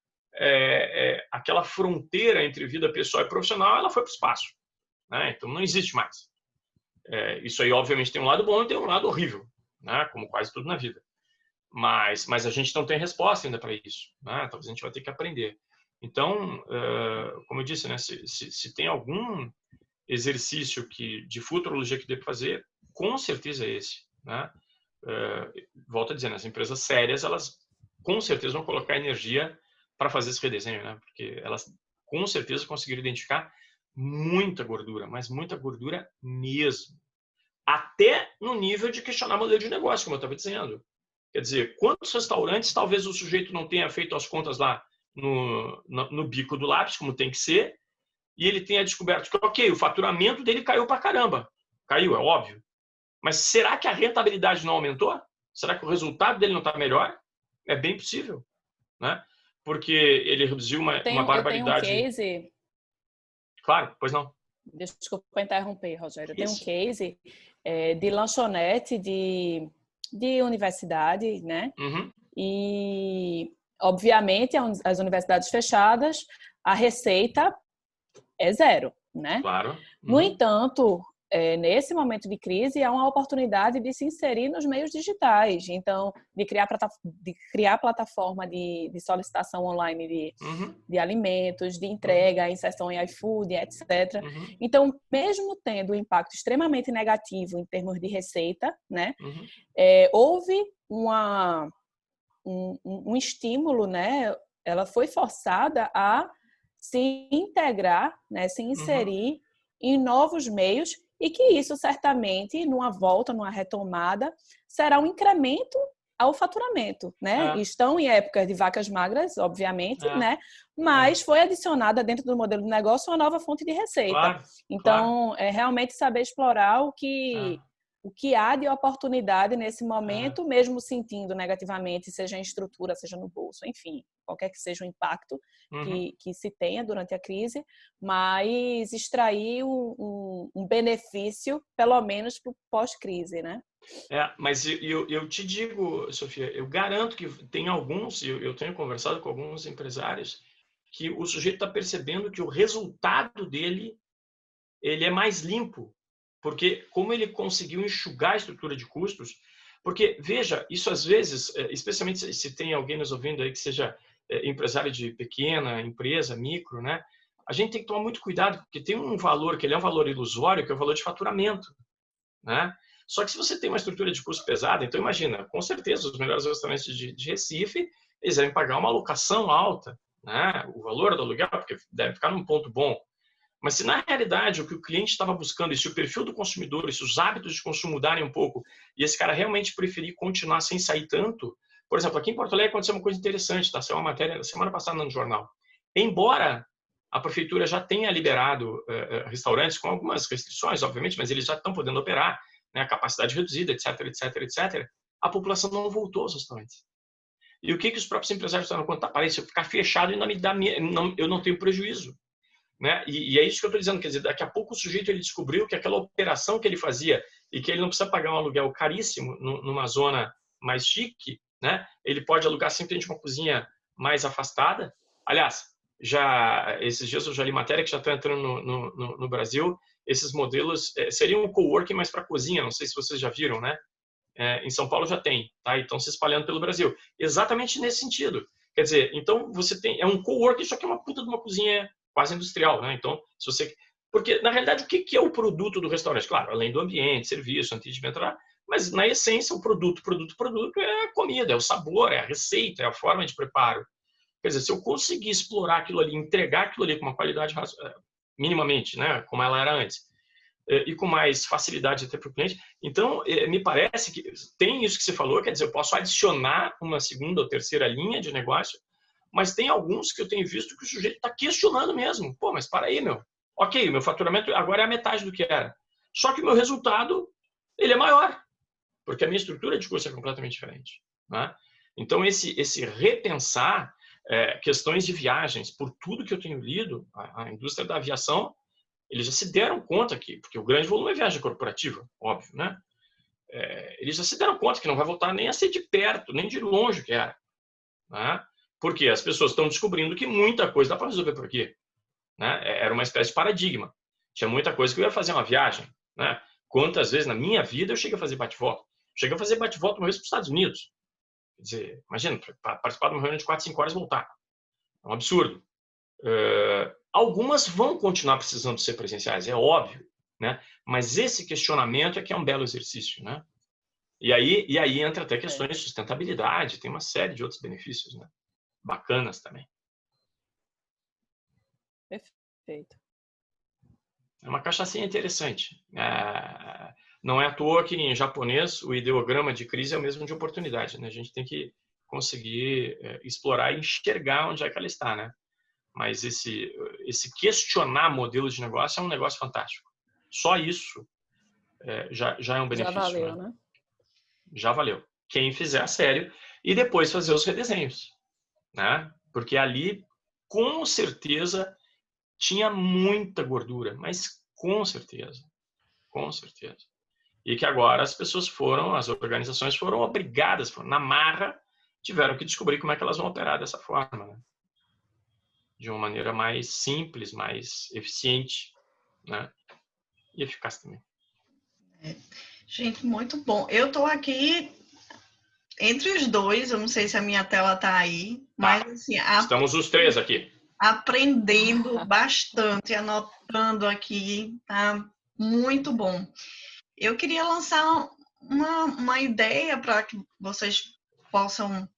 aquela fronteira entre vida pessoal e profissional, ela foi para o espaço. Né? Então, não existe mais. Isso aí, obviamente, tem um lado bom e tem um lado horrível, né? Como quase tudo na vida. Mas a gente não tem resposta ainda para isso. Né? Talvez a gente vai ter que aprender. Então, como eu disse, né, se tem algum exercício de futurologia que dê para fazer, com certeza é esse. Né? Volto a dizer, as empresas sérias, elas com certeza vão colocar energia para fazer esse redesenho, né? Porque elas com certeza conseguiram identificar muita gordura, mas muita gordura mesmo. Até no nível de questionar modelo de negócio, como eu estava dizendo. Quer dizer, quantos restaurantes talvez o sujeito não tenha feito as contas lá no bico do lápis, como tem que ser, e ele tenha descoberto que, ok, o faturamento dele caiu para caramba. Caiu, é óbvio. Mas será que a rentabilidade não aumentou? Será que o resultado dele não está melhor? É bem possível, né? Porque ele reduziu uma barbaridade. Eu tenho um case... Claro, pois não. Desculpa interromper, Rogério. Eu tenho um case de lanchonete de universidade, né? Uhum. E, obviamente, as universidades fechadas, a receita é zero, né? Claro. No entanto, nesse momento de crise, há uma oportunidade de se inserir nos meios digitais. Então, de criar plataforma de solicitação online de alimentos, de entrega, inserção em iFood, etc. Então, mesmo tendo um impacto extremamente negativo em termos de receita, né? Houve um estímulo, né? Ela foi forçada a se integrar, né? Se inserir em novos meios, e que isso certamente, numa volta, numa retomada, será um incremento ao faturamento, né? Estão em épocas de vacas magras, obviamente, né? Mas foi adicionada dentro do modelo de negócio uma nova fonte de receita. Claro, então, é realmente saber explorar o que há de oportunidade nesse momento, mesmo sentindo negativamente, seja em estrutura, seja no bolso, enfim, qualquer que seja o impacto que se tenha durante a crise, mas extrair um benefício, pelo menos para o pós-crise, né? Mas eu te digo, Sofia, eu garanto que tem alguns, eu tenho conversado com alguns empresários, que o sujeito está percebendo que o resultado dele ele é mais limpo, porque como ele conseguiu enxugar a estrutura de custos, porque, veja, isso às vezes, especialmente se tem alguém nos ouvindo aí que seja empresário de pequena empresa, micro, né? A gente tem que tomar muito cuidado, porque tem um valor que ele é um valor ilusório, que é o valor de faturamento, né? Só que se você tem uma estrutura de custo pesada, então imagina, com certeza os melhores restaurantes de Recife, eles devem pagar uma locação alta, né? O valor do aluguel, porque deve ficar num ponto bom. Mas se na realidade o que o cliente estava buscando, e se o perfil do consumidor, e se os hábitos de consumo mudarem um pouco, e esse cara realmente preferir continuar sem sair tanto, por exemplo, aqui em Porto Alegre aconteceu uma coisa interessante, tá? Saiu uma matéria semana passada no jornal. Embora a prefeitura já tenha liberado restaurantes com algumas restrições, obviamente, mas eles já estão podendo operar, né? A capacidade reduzida, etc, etc, etc, a população não voltou aos restaurantes. E o que os próprios empresários estão dando conta? Parece eu ficar fechado e eu não tenho prejuízo. Né? E é isso que eu estou dizendo, quer dizer, daqui a pouco o sujeito ele descobriu que aquela operação que ele fazia e que ele não precisa pagar um aluguel caríssimo numa zona mais chique, né? Ele pode alugar simplesmente uma cozinha mais afastada. Aliás, esses dias eu já li matéria que já está entrando no Brasil, esses modelos seriam um coworking, mas para cozinha, não sei se vocês já viram, né? Em São Paulo já tem, tá? E estão se espalhando pelo Brasil. Exatamente nesse sentido. Quer dizer, então você tem, um coworking, só que é uma puta de uma cozinha quase industrial, né? Então, se você... Porque, na realidade, o que é o produto do restaurante? Claro, além do ambiente, serviço, atendimento, mas, na essência, o produto é a comida, é o sabor, é a receita, é a forma de preparo. Quer dizer, se eu conseguir explorar aquilo ali, entregar aquilo ali com uma qualidade minimamente, né? Como ela era antes, e com mais facilidade até para o cliente, então, me parece que tem isso que você falou, quer dizer, eu posso adicionar uma segunda ou terceira linha de negócio, mas tem alguns que eu tenho visto que o sujeito está questionando mesmo. Pô, mas para aí, meu. Ok, o meu faturamento agora é a metade do que era. Só que o meu resultado, ele é maior, porque a minha estrutura de custo é completamente diferente. Né? Então, esse repensar questões de viagens, por tudo que eu tenho lido, a indústria da aviação, eles já se deram conta que, porque o grande volume é viagem corporativa, óbvio, né? Eles já se deram conta que não vai voltar nem a ser de perto, nem de longe que era. Né? Porque as pessoas estão descobrindo que muita coisa dá para resolver por aqui. Né? Era uma espécie de paradigma. Tinha muita coisa que eu ia fazer uma viagem. Né? Quantas vezes na minha vida eu cheguei a fazer bate-volta? Cheguei a fazer bate-volta uma vez para os Estados Unidos. Quer dizer, imagina, participar de uma reunião de 4, 5 horas e voltar. É um absurdo. Algumas vão continuar precisando ser presenciais, é óbvio. Né? Mas esse questionamento é que é um belo exercício. Né? E aí entra até questões de sustentabilidade, tem uma série de outros benefícios, né? Bacanas também. Perfeito. É uma cachaçinha interessante. Não é à toa que em japonês o ideograma de crise é o mesmo de oportunidade. Né? A gente tem que conseguir explorar e enxergar onde é que ela está. Né? Mas esse questionar modelos de negócio é um negócio fantástico. Só isso já é um benefício. Já valeu, né? Né? Já valeu. Quem fizer a sério e depois fazer os redesenhos. Né? Porque ali, com certeza, tinha muita gordura, mas com certeza. E que agora as organizações foram obrigadas, foram na marra, tiveram que descobrir como é que elas vão operar dessa forma, né? De uma maneira mais simples, mais eficiente, né? E eficaz também. Gente, muito bom. Eu estou aqui entre os dois, eu não sei se a minha tela está aí, mas assim, estamos os três aqui. Aprendendo bastante, anotando aqui, tá muito bom. Eu queria lançar uma ideia para que vocês possam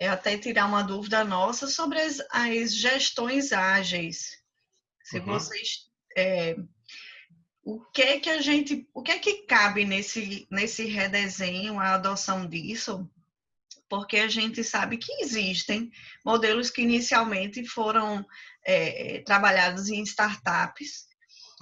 até tirar uma dúvida nossa sobre as gestões ágeis. Se vocês o que é que cabe nesse redesenho, a adoção disso? Porque a gente sabe que existem modelos que inicialmente foram trabalhados em startups,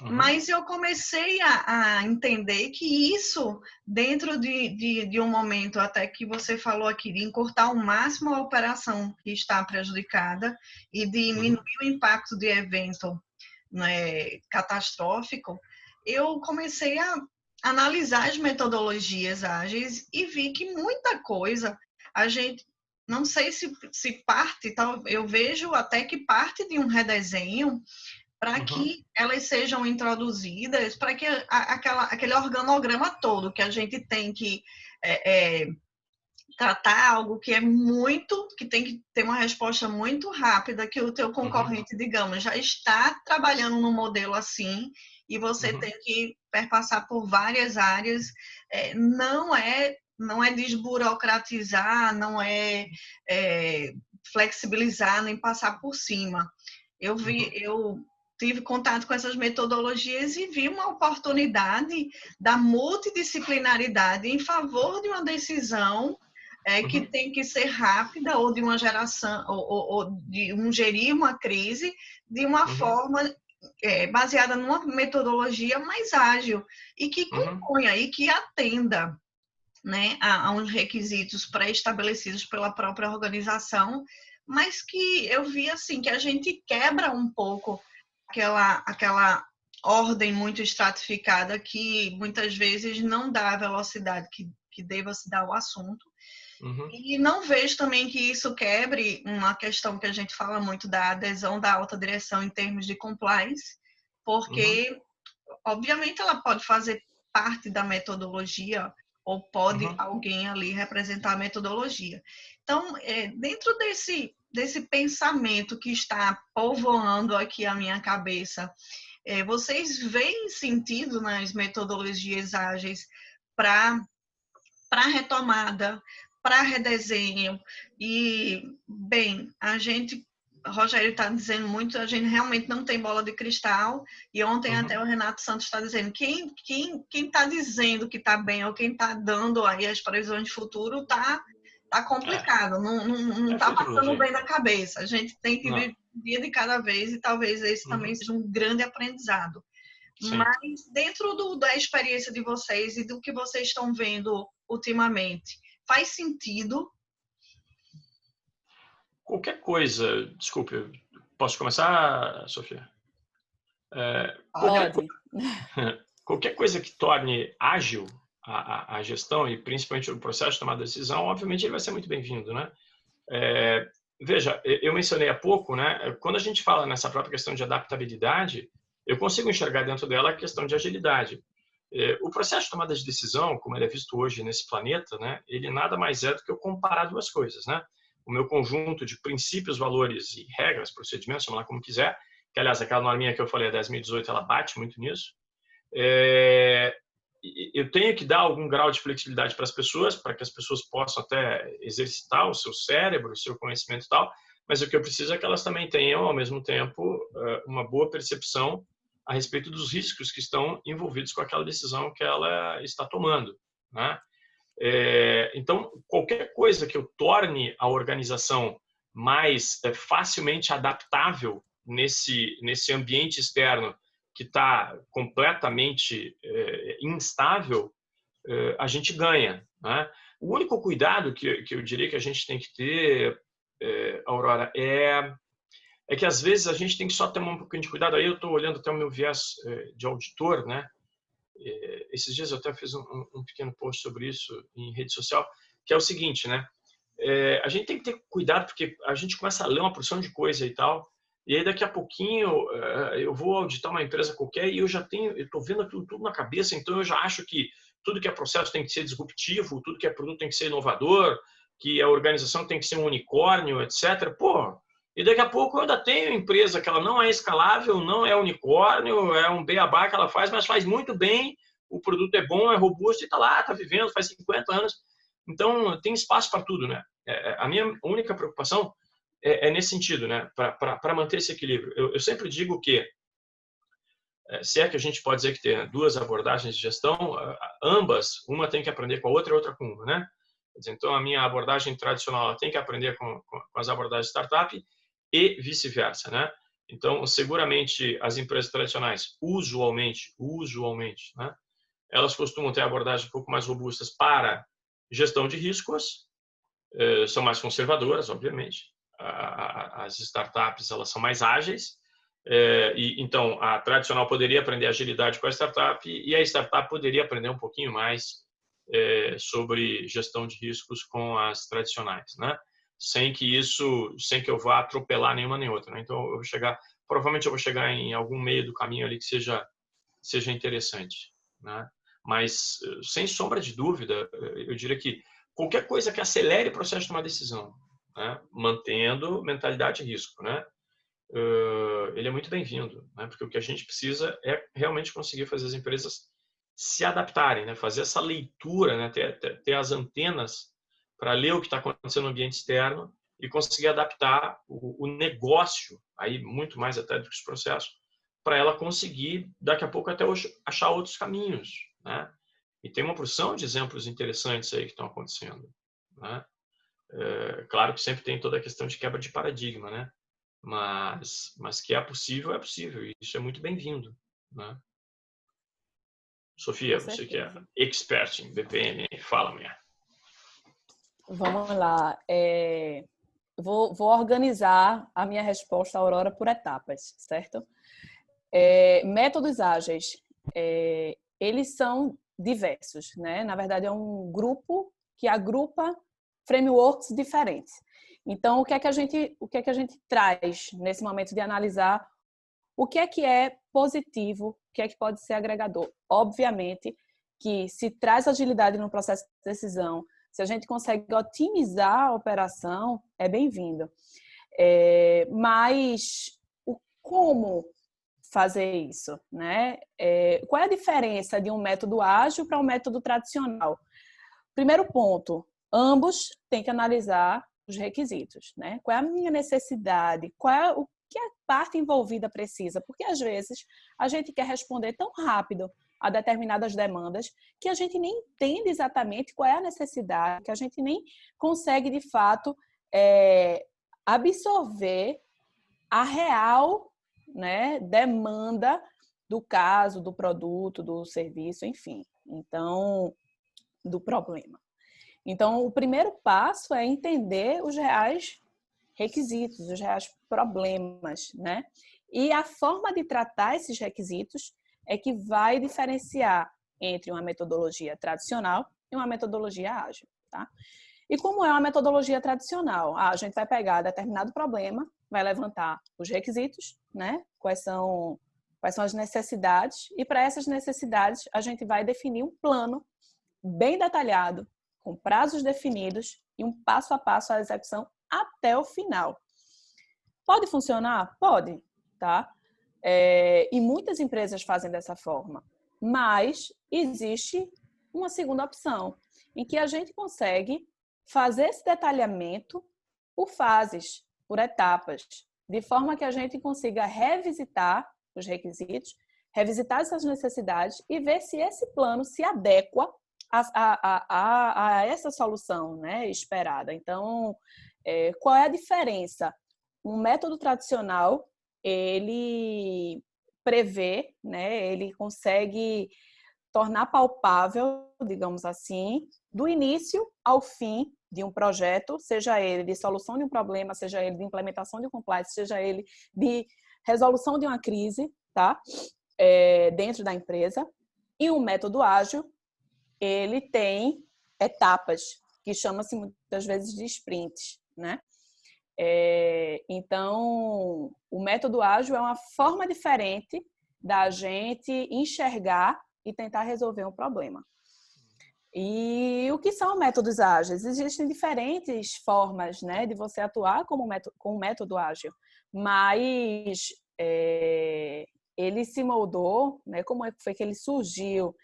mas eu comecei a entender que isso, dentro de um momento até que você falou aqui, de encurtar ao máximo a operação que está prejudicada e diminuir o impacto de evento, né, catastrófico, eu comecei a analisar as metodologias ágeis e vi que muita coisa a gente, não sei se parte, eu vejo até que parte de um redesenho para que elas sejam introduzidas, para que aquele organograma todo que a gente tem que tratar algo que que tem que ter uma resposta muito rápida, que o teu concorrente, digamos, já está trabalhando num modelo assim, e você tem que perpassar por várias áreas, não é desburocratizar, não é flexibilizar, nem passar por cima. Eu tive contato com essas metodologias e vi uma oportunidade da multidisciplinaridade em favor de uma decisão que tem que ser rápida, ou de uma geração, ou de gerir uma crise de uma forma baseada numa metodologia mais ágil e que componha e que atenda, né, a uns requisitos pré-estabelecidos pela própria organização, mas que eu vi assim que a gente quebra um pouco aquela ordem muito estratificada que muitas vezes não dá a velocidade que deva se dar ao assunto. E não vejo também que isso quebre uma questão que a gente fala muito da adesão da alta direção em termos de compliance, porque, obviamente, ela pode fazer parte da metodologia ou pode alguém ali representar a metodologia. Então, dentro desse pensamento que está povoando aqui a minha cabeça, vocês veem sentido nas metodologias ágeis para retomada, para redesenho? E, bem, Rogério está dizendo muito, a gente realmente não tem bola de cristal, e ontem até o Renato Santos está dizendo, quem está dizendo que está bem, ou quem está dando aí as previsões de futuro, tá complicado, não está passando bem da cabeça. A gente tem que ver um dia de cada vez, e talvez esse também seja um grande aprendizado. Sim. Mas dentro da experiência de vocês e do que vocês estão vendo ultimamente, faz sentido? Qualquer coisa, desculpe, posso começar, Sofia? Qualquer coisa que torne ágil a gestão e principalmente o processo de tomar decisão, obviamente ele vai ser muito bem-vindo, né? Veja, eu mencionei há pouco, né? Quando a gente fala nessa própria questão de adaptabilidade, eu consigo enxergar dentro dela a questão de agilidade. O processo de tomada de decisão, como ele é visto hoje nesse planeta, né, ele nada mais é do que eu comparar duas coisas, né? O meu conjunto de princípios, valores e regras, procedimentos, chama lá como quiser, que aliás aquela norminha que eu falei, a 10.018, ela bate muito nisso. Eu tenho que dar algum grau de flexibilidade para as pessoas, para que as pessoas possam até exercitar o seu cérebro, o seu conhecimento e tal, mas o que eu preciso é que elas também tenham, ao mesmo tempo, uma boa percepção a respeito dos riscos que estão envolvidos com aquela decisão que ela está tomando, né? Então, qualquer coisa que eu torne a organização mais facilmente adaptável nesse ambiente externo que está completamente instável, a gente ganha, né? O único cuidado que eu diria que a gente tem que ter, Aurora, é que às vezes a gente tem que só ter um pouquinho de cuidado. Aí eu estou olhando até o meu viés de auditor, né? Esses dias eu até fiz um pequeno post sobre isso em rede social, que é o seguinte, né? a gente tem que ter cuidado, porque a gente começa a ler uma porção de coisa e tal, e aí daqui a pouquinho eu vou auditar uma empresa qualquer e eu estou vendo aquilo tudo na cabeça, então eu já acho que tudo que é processo tem que ser disruptivo, tudo que é produto tem que ser inovador, que a organização tem que ser um unicórnio, etc. Pô, e daqui a pouco eu ainda tenho empresa que ela não é escalável, não é unicórnio, é um beabá que ela faz, mas faz muito bem, o produto é bom, é robusto e está lá, está vivendo, faz 50 anos. Então, tem espaço para tudo, né? A minha única preocupação é nesse sentido, né? Para manter esse equilíbrio. Eu sempre digo que, se é que a gente pode dizer que tem duas abordagens de gestão, ambas, uma tem que aprender com a outra com uma, né? Então, a minha abordagem tradicional tem que aprender com as abordagens startup e vice-versa, né? Então, seguramente, as empresas tradicionais, usualmente, né? Elas costumam ter abordagens um pouco mais robustas para gestão de riscos, são mais conservadoras, obviamente. As startups, elas são mais ágeis, e então a tradicional poderia aprender agilidade com a startup e a startup poderia aprender um pouquinho mais sobre gestão de riscos com as tradicionais, né? Sem que eu vá atropelar nenhuma nem outra, né? Então provavelmente eu vou chegar em algum meio do caminho ali que seja interessante, né? Mas sem sombra de dúvida, eu diria que qualquer coisa que acelere o processo de tomar decisão, né? Mantendo mentalidade de risco, né? Ele é muito bem-vindo, né? Porque o que a gente precisa é realmente conseguir fazer as empresas se adaptarem, né? Fazer essa leitura, né? Ter as antenas para ler o que está acontecendo no ambiente externo e conseguir adaptar o negócio, aí muito mais até do que os processos, para ela conseguir, daqui a pouco, até achar outros caminhos, né? E tem uma porção de exemplos interessantes aí que estão acontecendo, né? Claro que sempre tem toda a questão de quebra de paradigma, né? Mas que é possível, e isso é muito bem-vindo, né? Sofia, você que é expert em BPM, fala, mulher. Vamos lá. Vou organizar a minha resposta, Aurora, por etapas, certo? Métodos ágeis, eles são diversos, né? Na verdade, é um grupo que agrupa frameworks diferentes. Então, o que é que a gente traz nesse momento de analisar o que é positivo, o que é que pode ser agregador? Obviamente que se traz agilidade no processo de decisão, se a gente consegue otimizar a operação, é bem-vindo. Mas como fazer isso, né? Qual é a diferença de um método ágil para um método tradicional? Primeiro ponto, ambos têm que analisar os requisitos, né? Qual é a minha necessidade? O que a parte envolvida precisa? Porque às vezes a gente quer responder tão rápido a determinadas demandas que a gente nem entende exatamente qual é a necessidade, que a gente nem consegue de fato absorver a real, né, demanda do caso, do produto, do serviço, enfim, então, do problema. Então, o primeiro passo é entender os reais requisitos, os reais problemas, né? E a forma de tratar esses requisitos é que vai diferenciar entre uma metodologia tradicional e uma metodologia ágil, tá? E como é uma metodologia tradicional? A gente vai pegar determinado problema, vai levantar os requisitos, né? Quais são as necessidades, e para essas necessidades a gente vai definir um plano bem detalhado, com prazos definidos e um passo a passo à execução até o final. Pode funcionar? Pode, tá? E muitas empresas fazem dessa forma, mas existe uma segunda opção, em que a gente consegue fazer esse detalhamento por fases, por etapas, de forma que a gente consiga revisitar os requisitos, revisitar essas necessidades e ver se esse plano se adequa a essa solução, né, esperada. Então, qual é a diferença? Um método tradicional, ele prevê, né, ele consegue tornar palpável, digamos assim, do início ao fim de um projeto, seja ele de solução de um problema, seja ele de implementação de um compliance, seja ele de resolução de uma crise, tá? Dentro da empresa. E um método ágil, ele tem etapas, que chama-se muitas vezes de sprints, né? Então, o método ágil é uma forma diferente da gente enxergar e tentar resolver um problema. E o que são métodos ágeis? Existem diferentes formas, né, de você atuar com o método ágil, mas ele se moldou, né, como foi que ele surgiu?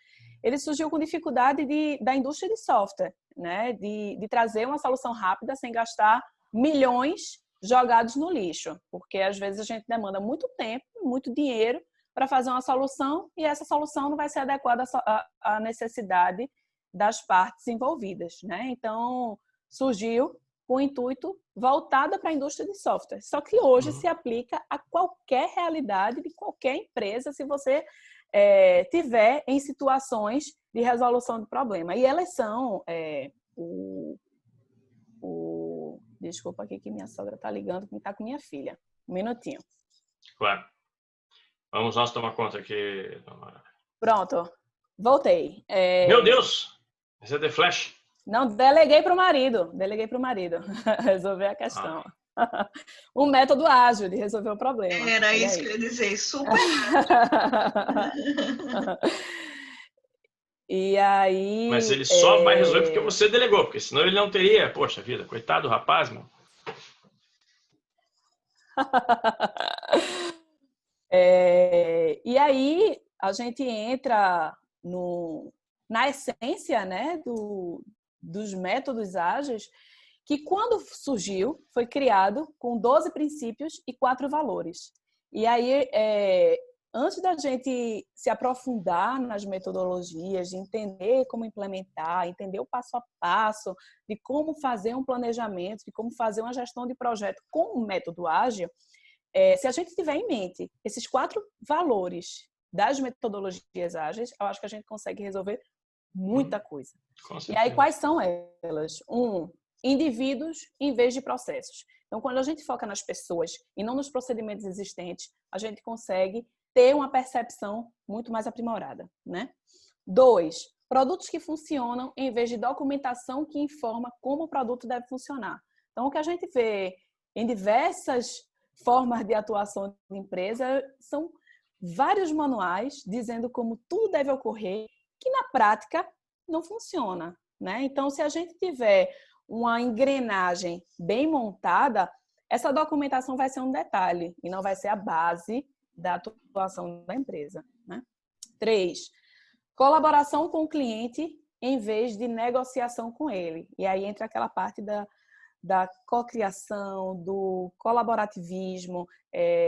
Ele surgiu com dificuldade da indústria de software, né, de trazer uma solução rápida sem gastar milhões jogados no lixo, porque às vezes a gente demanda muito tempo, muito dinheiro para fazer uma solução e essa solução não vai ser adequada à necessidade das partes envolvidas, né? Então, surgiu com o intuito voltado para a indústria de software. Só que hoje se aplica a qualquer realidade de qualquer empresa, se você tiver em situações de resolução de problema. E elas são desculpa aqui que minha sogra está ligando, que está com minha filha. Um minutinho. Claro. Vamos nós tomar conta aqui. Pronto. Voltei. Meu Deus! Esse é The Flash. Não, deleguei para o marido. Resolver a questão. Um método ágil de resolver o problema. Era isso que eu ia dizer, super. E aí... Mas ele só vai resolver porque você delegou, porque senão ele não teria. Poxa vida, coitado do rapaz, mano. E aí a gente entra na essência, né, dos métodos ágeis, que quando surgiu, foi criado com 12 princípios e 4 valores. E aí, antes da gente se aprofundar nas metodologias, de entender como implementar, entender o passo a passo, de como fazer um planejamento, de como fazer uma gestão de projeto com o método ágil, se a gente tiver em mente esses 4 valores das metodologias ágeis, eu acho que a gente consegue resolver muita coisa. E aí, quais são elas? Indivíduos em vez de processos. Então, quando a gente foca nas pessoas e não nos procedimentos existentes, a gente consegue ter uma percepção muito mais aprimorada, né? 2, produtos que funcionam em vez de documentação que informa como o produto deve funcionar. Então, o que a gente vê em diversas formas de atuação de empresa são vários manuais dizendo como tudo deve ocorrer, que na prática não funciona, né? Então, se a gente tiver uma engrenagem bem montada, essa documentação vai ser um detalhe e não vai ser a base da atuação da empresa, né? 3, colaboração com o cliente em vez de negociação com ele. E aí entra aquela parte da cocriação, do colaborativismo,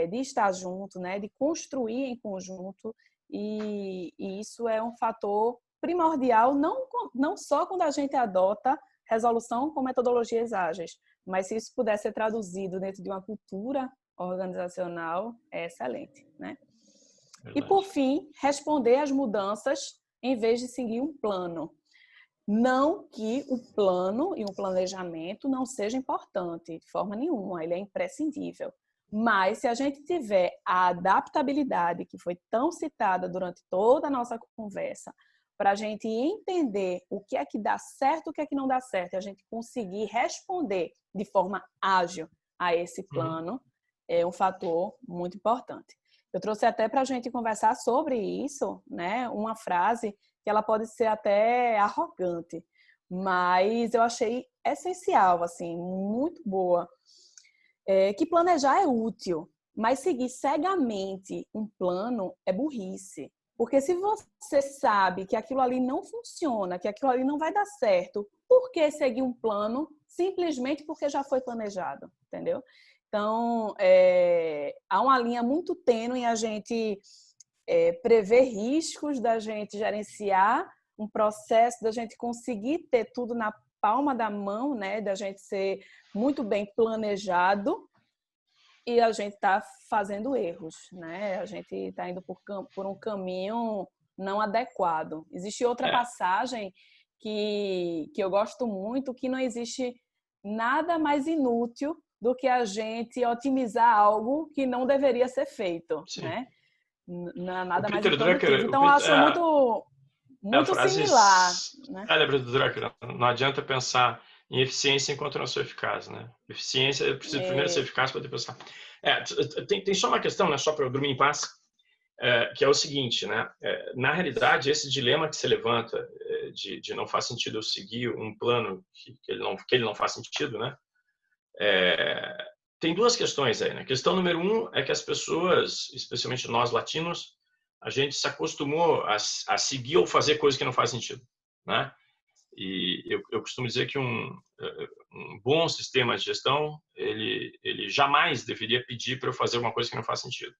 de estar junto, né? De construir em conjunto. E isso é um fator primordial, não só quando a gente adota resolução com metodologias ágeis, mas se isso puder ser traduzido dentro de uma cultura organizacional, é excelente, né? E, por fim, responder às mudanças em vez de seguir um plano. Não que o plano e o planejamento não seja importante, de forma nenhuma, ele é imprescindível. Mas, se a gente tiver a adaptabilidade que foi tão citada durante toda a nossa conversa, para a gente entender o que é que dá certo, o que é que não dá certo, e a gente conseguir responder de forma ágil a esse plano, é um fator muito importante. Eu trouxe até para a gente conversar sobre isso, né? Uma frase que ela pode ser até arrogante, mas eu achei essencial, assim, muito boa. Que planejar é útil, mas seguir cegamente um plano é burrice. Porque se você sabe que aquilo ali não funciona, que aquilo ali não vai dar certo, por que seguir um plano simplesmente porque já foi planejado, entendeu? Então, há uma linha muito tênue em a gente prever riscos, da gente gerenciar um processo, da gente conseguir ter tudo na palma da mão, né? Da gente ser muito bem planejado e a gente está fazendo erros, né? A gente está indo por um caminho não adequado. Existe outra passagem que eu gosto muito, que não existe nada mais inútil do que a gente otimizar algo que não deveria ser feito, né? Nada mais improdutivo. Então, eu acho muito... muito similar, né? Célebre do Drucker, não adianta pensar em eficiência enquanto não sou eficaz, né? Eficiência, eu preciso primeiro ser eficaz para depois pensar. Tem só uma questão, né, só para eu dormir em paz, que é o seguinte, né? Na realidade, esse dilema que se levanta de não faz sentido eu seguir um plano que ele não faz sentido, né? Tem duas questões aí, né? Questão número um é que as pessoas, especialmente nós latinos, a gente se acostumou a seguir ou fazer coisas que não fazem sentido, né? E eu costumo dizer que um bom sistema de gestão, ele jamais deveria pedir para eu fazer uma coisa que não faz sentido.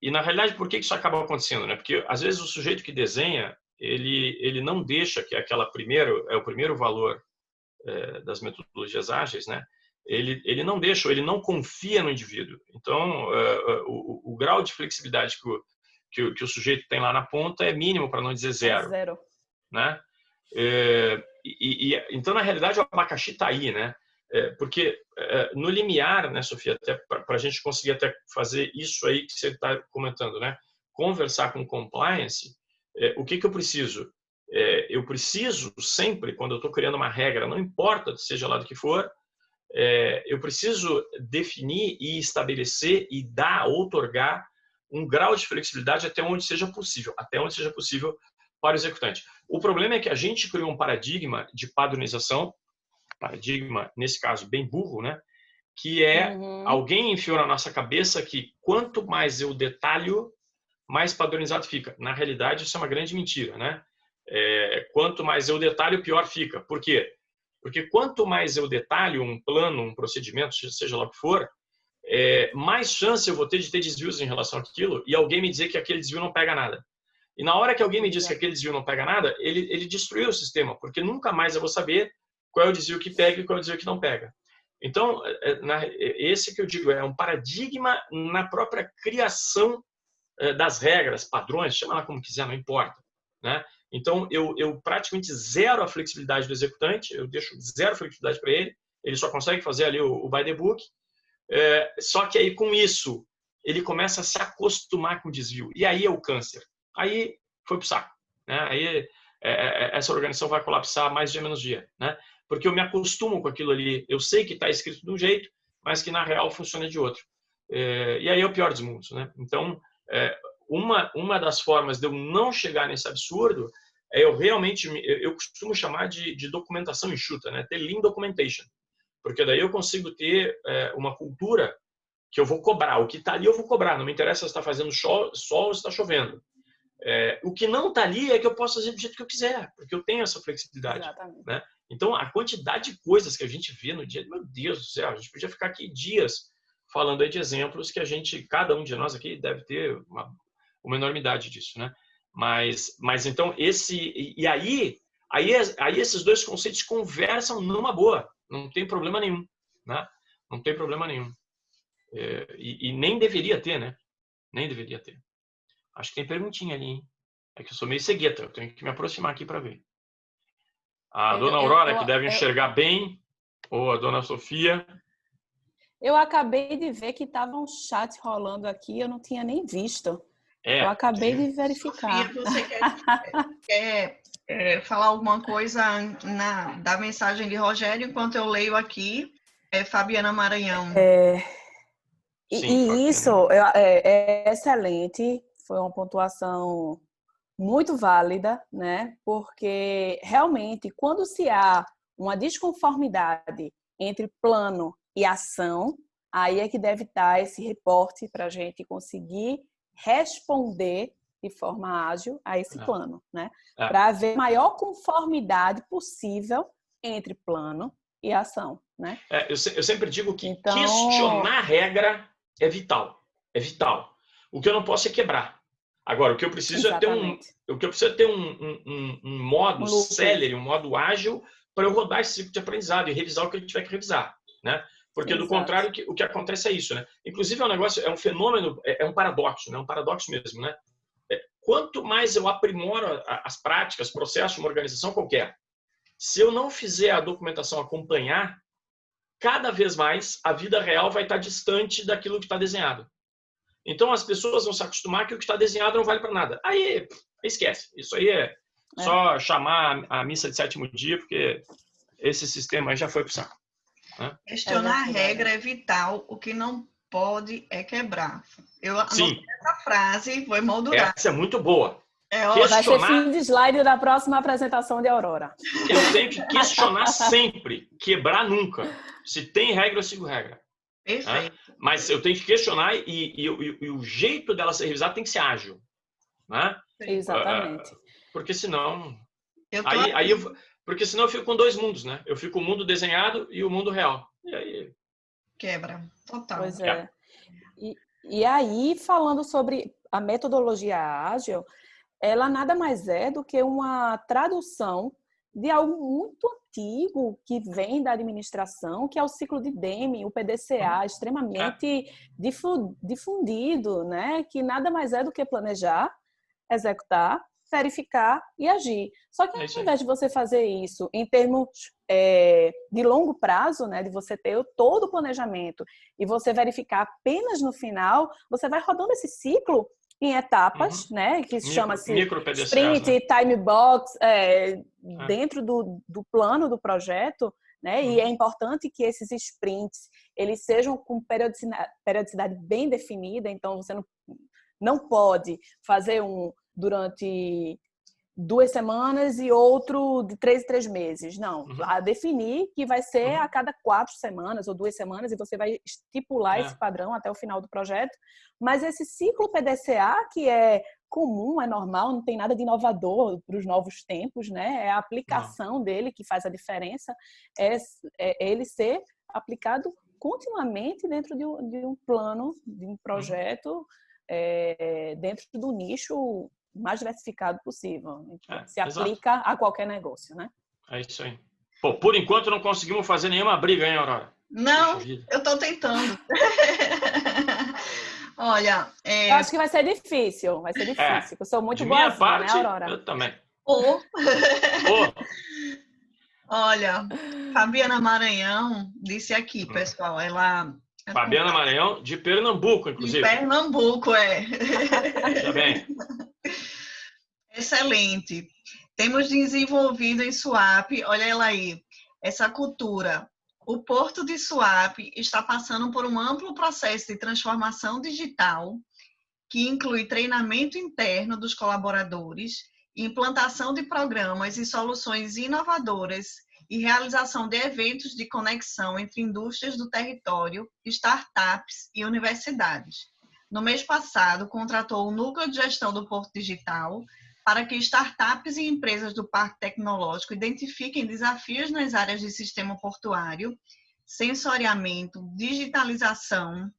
E na realidade, por que isso acaba acontecendo, né? Porque às vezes o sujeito que desenha, ele não deixa que o primeiro valor das metodologias ágeis, né? Ele não deixa, ele não confia no indivíduo. Então, o grau de flexibilidade que o sujeito tem lá na ponta é mínimo, para não dizer zero. Zero. Né? Então, na realidade, o abacaxi está aí, né? Porque no limiar, né, Sofia, até para a gente conseguir até fazer isso aí que você está comentando, né? Conversar com compliance, o que eu preciso? Eu preciso sempre, quando eu estou criando uma regra, não importa seja lá do que for, eu preciso definir e estabelecer e outorgar um grau de flexibilidade até onde seja possível para o executante. O problema é que a gente criou um paradigma de padronização, paradigma, nesse caso, bem burro, né? Que alguém enfiou na nossa cabeça que quanto mais eu detalho, mais padronizado fica. Na realidade, isso é uma grande mentira, né? Quanto mais eu detalho, pior fica. Por quê? Porque quanto mais eu detalho um plano, um procedimento, seja lá o que for, mais chance eu vou ter de ter desvios em relação àquilo e alguém me dizer que aquele desvio não pega nada. E na hora que alguém me diz que aquele desvio não pega nada, ele destruiu o sistema, porque nunca mais eu vou saber qual é o desvio que pega e qual é o desvio que não pega. Então, esse que eu digo é um paradigma na própria criação das regras, padrões, chama lá como quiser, não importa, né? Então, eu praticamente zero a flexibilidade do executante, eu deixo zero flexibilidade para ele só consegue fazer ali o by the book, só que aí com isso, ele começa a se acostumar com o desvio, e aí é o câncer. Aí foi pro saco, né? Aí essa organização vai colapsar mais dia menos dia, né? Porque eu me acostumo com aquilo ali, eu sei que está escrito de um jeito, mas que na real funciona de outro. E aí é o pior dos mundos, né? Então, uma das formas de eu não chegar nesse absurdo é eu costumo chamar de documentação enxuta, né? Ter lean documentation, porque daí eu consigo ter uma cultura que eu vou cobrar. O que está ali eu vou cobrar, não me interessa se está fazendo sol ou se está chovendo. O que não está ali é que eu posso fazer do jeito que eu quiser, porque eu tenho essa flexibilidade. Né? Então, a quantidade de coisas que a gente vê no dia, meu Deus do céu, a gente podia ficar aqui dias falando aí de exemplos que cada um de nós aqui deve ter uma enormidade disso, né? Mas então, aí esses dois conceitos conversam numa boa, não tem problema nenhum, né? Não tem problema nenhum. E nem deveria ter, né? Nem deveria ter. Acho que tem perguntinha ali, hein? É que eu sou meio cegueta, eu tenho que me aproximar aqui para ver. A dona Aurora, que deve enxergar bem, ou a dona Sofia. Eu acabei de ver que estava um chat rolando aqui, eu não tinha nem visto. Eu acabei de verificar. Sofia, você quer falar alguma coisa da mensagem de Rogério, enquanto eu leio aqui? Fabiana Maranhão. Sim, isso é excelente, foi uma pontuação muito válida, né? Porque realmente, quando se há uma desconformidade entre plano e ação, aí é que deve estar esse reporte para a gente conseguir responder de forma ágil a esse plano, né? Para haver maior conformidade possível entre plano e ação, né? Eu sempre digo que questionar a regra é vital. É vital. O que eu não posso é quebrar. Agora, o que eu preciso é ter um modo célere, um modo ágil para eu rodar esse ciclo de aprendizado e revisar o que eu tiver que revisar, né? Porque do contrário, o que acontece é isso, né? Inclusive é um fenômeno, é um paradoxo, né? Um paradoxo mesmo, né? Quanto mais eu aprimoro as práticas, processos de uma organização qualquer, se eu não fizer a documentação acompanhar, cada vez mais a vida real vai estar distante daquilo que está desenhado. Então, as pessoas vão se acostumar que o que está desenhado não vale para nada. Aí esquece. Isso aí é só chamar a missa de sétimo dia, porque esse sistema aí já foi pro saco. Né? Questionar a regra é vital, o que não pode é quebrar. Eu anotei essa frase, vou emoldurar. Essa é muito boa. Vai ser fim de slide da próxima apresentação de Aurora. Eu tenho que questionar sempre, quebrar nunca. Se tem regra, eu sigo regra. Perfeito. Né? Mas eu tenho que questionar e o jeito dela ser revisada tem que ser ágil. Né? Exatamente. Porque senão... Porque senão eu fico com dois mundos, né? Eu fico com o mundo desenhado e o mundo real. E aí... Quebra, total. Pois é. E aí, falando sobre a metodologia ágil, ela nada mais é do que uma tradução de algo muito antigo que vem da administração, que é o ciclo de Deming, o PDCA, extremamente difundido, né? Que nada mais é do que planejar, executar, verificar e agir. Só que ao invés de você fazer isso em termos de longo prazo, né, de você ter todo o planejamento e você verificar apenas no final, você vai rodando esse ciclo em etapas, né, que chama-se sprint, né? Time box, dentro do plano do projeto, né, e é importante que esses sprints eles sejam com periodicidade bem definida, então você não pode fazer um durante 2 semanas e outro de 3 em 3 meses. Não, a definir que vai ser a cada 4 semanas ou 2 semanas e você vai estipular esse padrão até o final do projeto. Mas esse ciclo PDCA, que é comum, é normal, não tem nada de inovador para os novos tempos, né? É a aplicação dele que faz a diferença, é ele ser aplicado continuamente dentro de um plano, de um projeto, dentro do nicho mais diversificado possível. Se aplica a qualquer negócio, né? É isso aí. Pô, por enquanto não conseguimos fazer nenhuma briga, hein, Aurora? Não, eu estou tentando. Olha, eu acho que vai ser difícil. Vai ser difícil. Eu sou muito boazinha, né, Aurora? Eu também. Olha, Fabiana Maranhão disse aqui, pessoal, ela... Fabiana Maranhão, de Pernambuco, inclusive. De Pernambuco, Veja bem. Excelente. Temos desenvolvido em Suape, olha ela aí, essa cultura. O Porto de Suape está passando por um amplo processo de transformação digital que inclui treinamento interno dos colaboradores, implantação de programas e soluções inovadoras e realização de eventos de conexão entre indústrias do território, startups e universidades. No mês passado, contratou o Núcleo de Gestão do Porto Digital para que startups e empresas do Parque Tecnológico identifiquem desafios nas áreas de sistema portuário, sensoriamento, digitalização,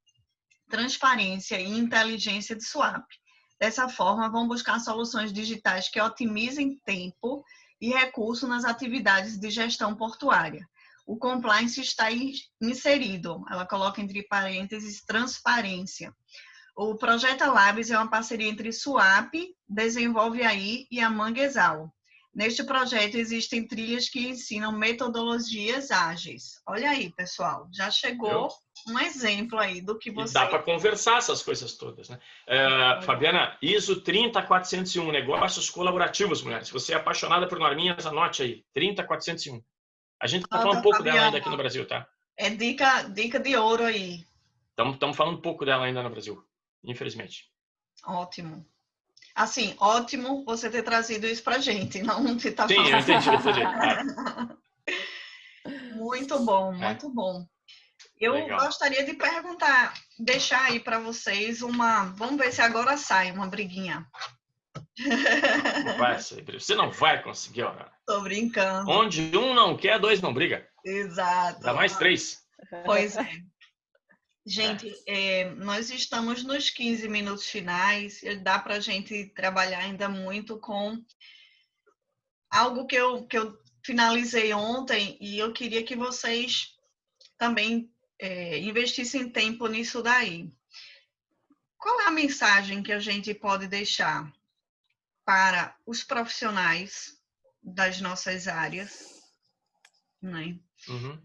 transparência e inteligência de Suape. Dessa forma, vão buscar soluções digitais que otimizem tempo e recurso nas atividades de gestão portuária. O compliance está inserido, ela coloca entre parênteses transparência. O Projeta Labs é uma parceria entre Suape, Desenvolve Aí e a Manguezal. Neste projeto existem trilhas que ensinam metodologias ágeis. Olha aí, pessoal, já chegou um exemplo aí do que você... E dá para conversar essas coisas todas, né? Fabiana, ISO 30401, negócios colaborativos, mulheres. Se você é apaixonada por norminhas, anote aí, 30401. A gente está falando um pouco dela ainda aqui no Brasil, tá? É dica de ouro aí. Estamos falando um pouco dela ainda no Brasil, infelizmente. Ótimo. Assim, ótimo você ter trazido isso pra gente, não te tá falando. Sim, eu entendi. Muito bom, muito bom. Eu gostaria de perguntar, deixar aí para vocês vamos ver se agora sai uma briguinha. Não vai sair, você não vai conseguir, Aurora. Tô brincando. Onde um não quer, dois não briga. Exato. Dá mais 3. Pois é. Gente, nós estamos nos 15 minutos finais, dá para a gente trabalhar ainda muito com algo que eu finalizei ontem e eu queria que vocês também investissem tempo nisso daí. Qual é a mensagem que a gente pode deixar para os profissionais das nossas áreas, né? Uhum.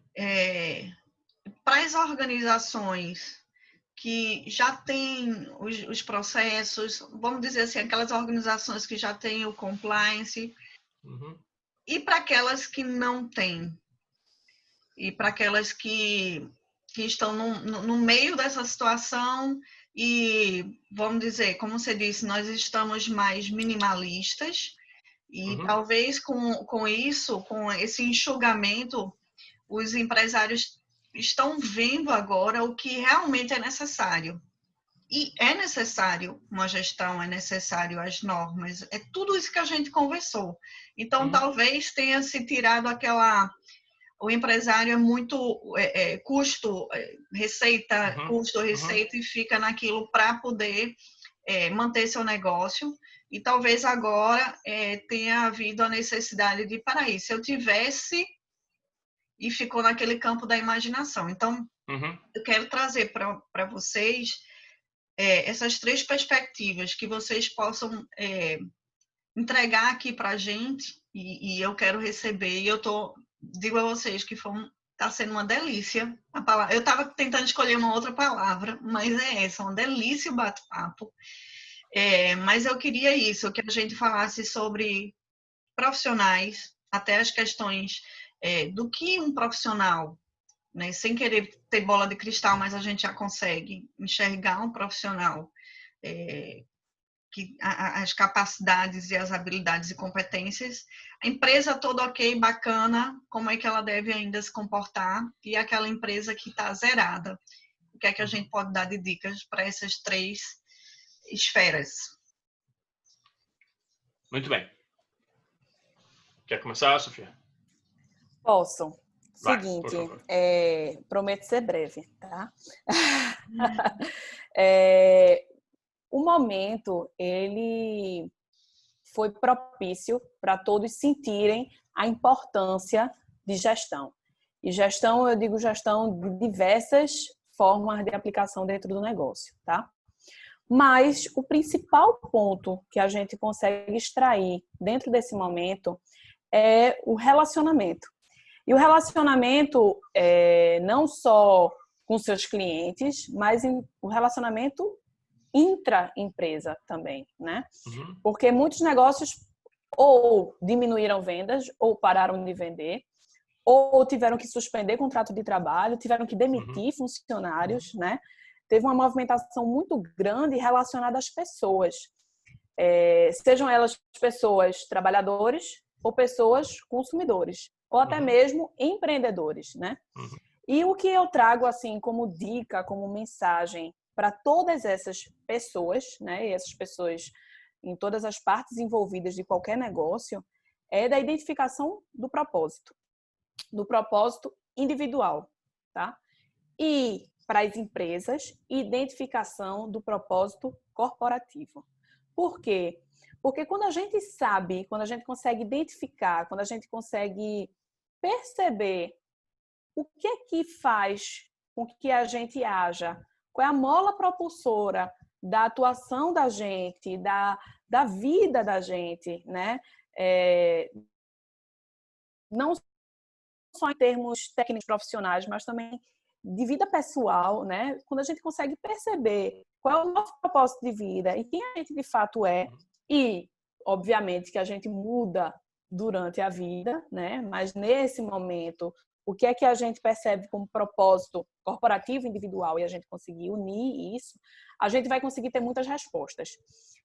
Para as organizações que já tem os processos, vamos dizer assim, aquelas organizações que já têm o compliance, e para aquelas que não têm, e para aquelas que estão no meio dessa situação e, vamos dizer, como você disse, nós estamos mais minimalistas e talvez com isso, com esse enxugamento, os empresários estão vendo agora o que realmente é necessário. E é necessário uma gestão, é necessário as normas, é tudo isso que a gente conversou. Então, talvez tenha se tirado aquela... O empresário é muito custo, receita, custo, receita, e fica naquilo para poder manter seu negócio. E talvez agora tenha havido a necessidade de, para isso, se eu tivesse... E ficou naquele campo da imaginação. Então, eu quero trazer para vocês essas 3 perspectivas que vocês possam entregar aqui para a gente, e eu quero receber. E eu digo a vocês que está sendo uma delícia a palavra. Eu estava tentando escolher uma outra palavra, mas é essa, uma delícia o bate-papo. Mas eu queria isso, que a gente falasse sobre profissionais, até as questões do que um profissional, né, sem querer ter bola de cristal, mas a gente já consegue enxergar um profissional, que as capacidades e as habilidades e competências, a empresa toda ok, bacana, como é que ela deve ainda se comportar, e aquela empresa que está zerada, o que é que a gente pode dar de dicas para essas 3 esferas? Muito bem. Quer começar, Sofia? Posso. Vai, Seguinte, por favor. Prometo ser breve, tá? O momento, ele foi propício para todos sentirem a importância de gestão. E gestão, eu digo gestão de diversas formas de aplicação dentro do negócio, tá? Mas o principal ponto que a gente consegue extrair dentro desse momento é o relacionamento. E o relacionamento não só com seus clientes, mas o relacionamento intra-empresa também, né? Porque muitos negócios ou diminuíram vendas, ou pararam de vender, ou tiveram que suspender contrato de trabalho, tiveram que demitir funcionários, né? Teve uma movimentação muito grande relacionada às pessoas. Sejam elas pessoas trabalhadores ou pessoas consumidores, ou até mesmo empreendedores, né? E o que eu trago assim como dica, como mensagem para todas essas pessoas, né? E essas pessoas em todas as partes envolvidas de qualquer negócio, é da identificação do propósito individual, tá? E para as empresas, identificação do propósito corporativo. Por quê? Porque quando a gente sabe, quando a gente consegue identificar, quando a gente consegue perceber o que é que faz com que a gente haja, qual é a mola propulsora da atuação da gente, da vida da gente, né? Não só em termos técnicos profissionais, mas também de vida pessoal, né? Quando a gente consegue perceber qual é o nosso propósito de vida e quem a gente de fato é, e obviamente que a gente muda durante a vida, né? Mas nesse momento, o que é que a gente percebe como propósito corporativo individual e a gente conseguir unir isso, a gente vai conseguir ter muitas respostas.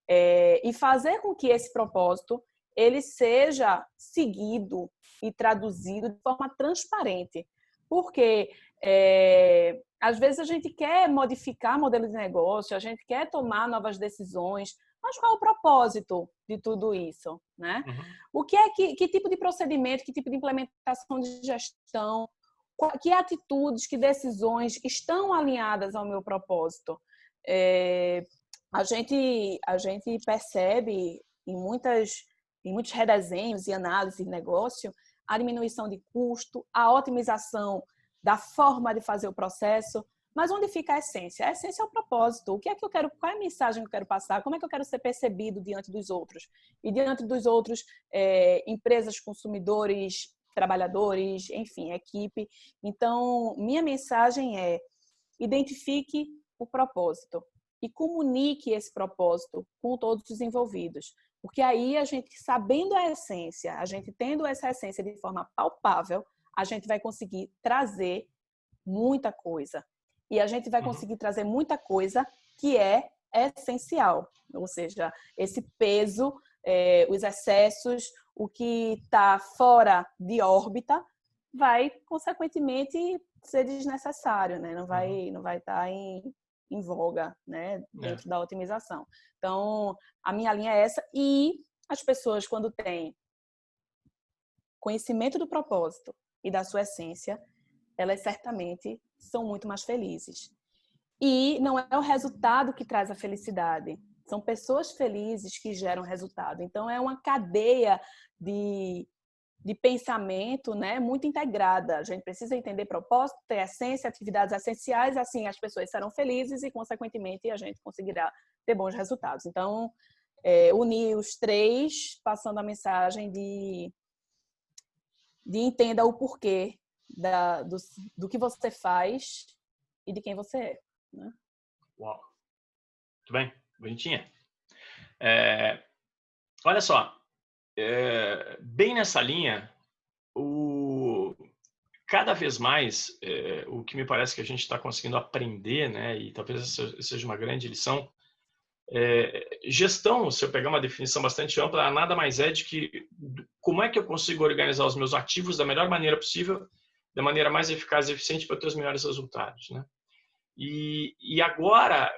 E fazer com que esse propósito ele seja seguido e traduzido de forma transparente. Porque às vezes a gente quer modificar modelo de negócio, a gente quer tomar novas decisões, mas qual é o propósito de tudo isso, né? O que tipo de procedimento, que tipo de implementação de gestão, que atitudes, que decisões estão alinhadas ao meu propósito? A gente percebe em muitos redesenhos e análises de negócio a diminuição de custo, a otimização da forma de fazer o processo, mas onde fica a essência? A essência é o propósito. O que é que eu quero? Qual é a mensagem que eu quero passar? Como é que eu quero ser percebido diante dos outros? E diante dos outros, empresas, consumidores, trabalhadores, enfim, equipe. Então, minha mensagem é: identifique o propósito e comunique esse propósito com todos os envolvidos. Porque aí a gente, sabendo a essência, a gente tendo essa essência de forma palpável, a gente vai conseguir trazer muita coisa. E a gente vai conseguir trazer muita coisa que é essencial. Ou seja, esse peso, os excessos, o que está fora de órbita, vai, consequentemente, ser desnecessário, né? Não vai estar em voga, né? Dentro da otimização. Então, a minha linha é essa. E as pessoas, quando têm conhecimento do propósito e da sua essência, elas certamente são muito mais felizes. E não é o resultado que traz a felicidade. São pessoas felizes que geram resultado. Então, é uma cadeia de pensamento, né, muito integrada. A gente precisa entender propósito, ter essência, atividades essenciais, assim as pessoas serão felizes e, consequentemente, a gente conseguirá ter bons resultados. Então, unir os três, passando a mensagem de entenda o porquê do que você faz e de quem você é. Né? Uau! Muito bem, bonitinha. Olha só, bem nessa linha, cada vez mais, o que me parece que a gente está conseguindo aprender, né, e talvez essa seja uma grande lição, gestão, se eu pegar uma definição bastante ampla, nada mais é de que como é que eu consigo organizar os meus ativos da melhor maneira possível, da maneira mais eficaz e eficiente para ter os melhores resultados, né? E agora,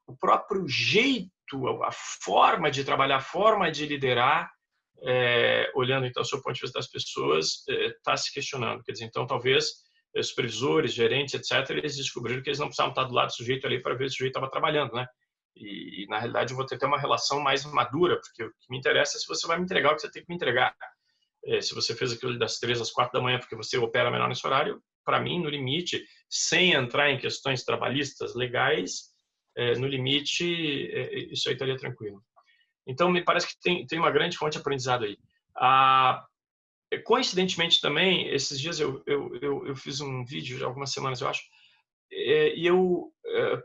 o próprio jeito, a forma de trabalhar, a forma de liderar, olhando então o seu ponto de vista das pessoas, está se questionando. Quer dizer, então talvez supervisores, gerentes, etc., eles descobriram que eles não precisavam estar do lado do sujeito ali para ver se o sujeito estava trabalhando, né? E na realidade eu vou ter que ter uma relação mais madura, porque o que me interessa é se você vai me entregar o que você tem que me entregar. Se você fez aquilo das 3 às 4 da manhã porque você opera melhor nesse horário, para mim, no limite, sem entrar em questões trabalhistas legais, no limite, isso aí estaria tranquilo. Então, me parece que tem uma grande fonte de aprendizado aí. Coincidentemente também, esses dias eu fiz um vídeo, de algumas semanas eu acho, e eu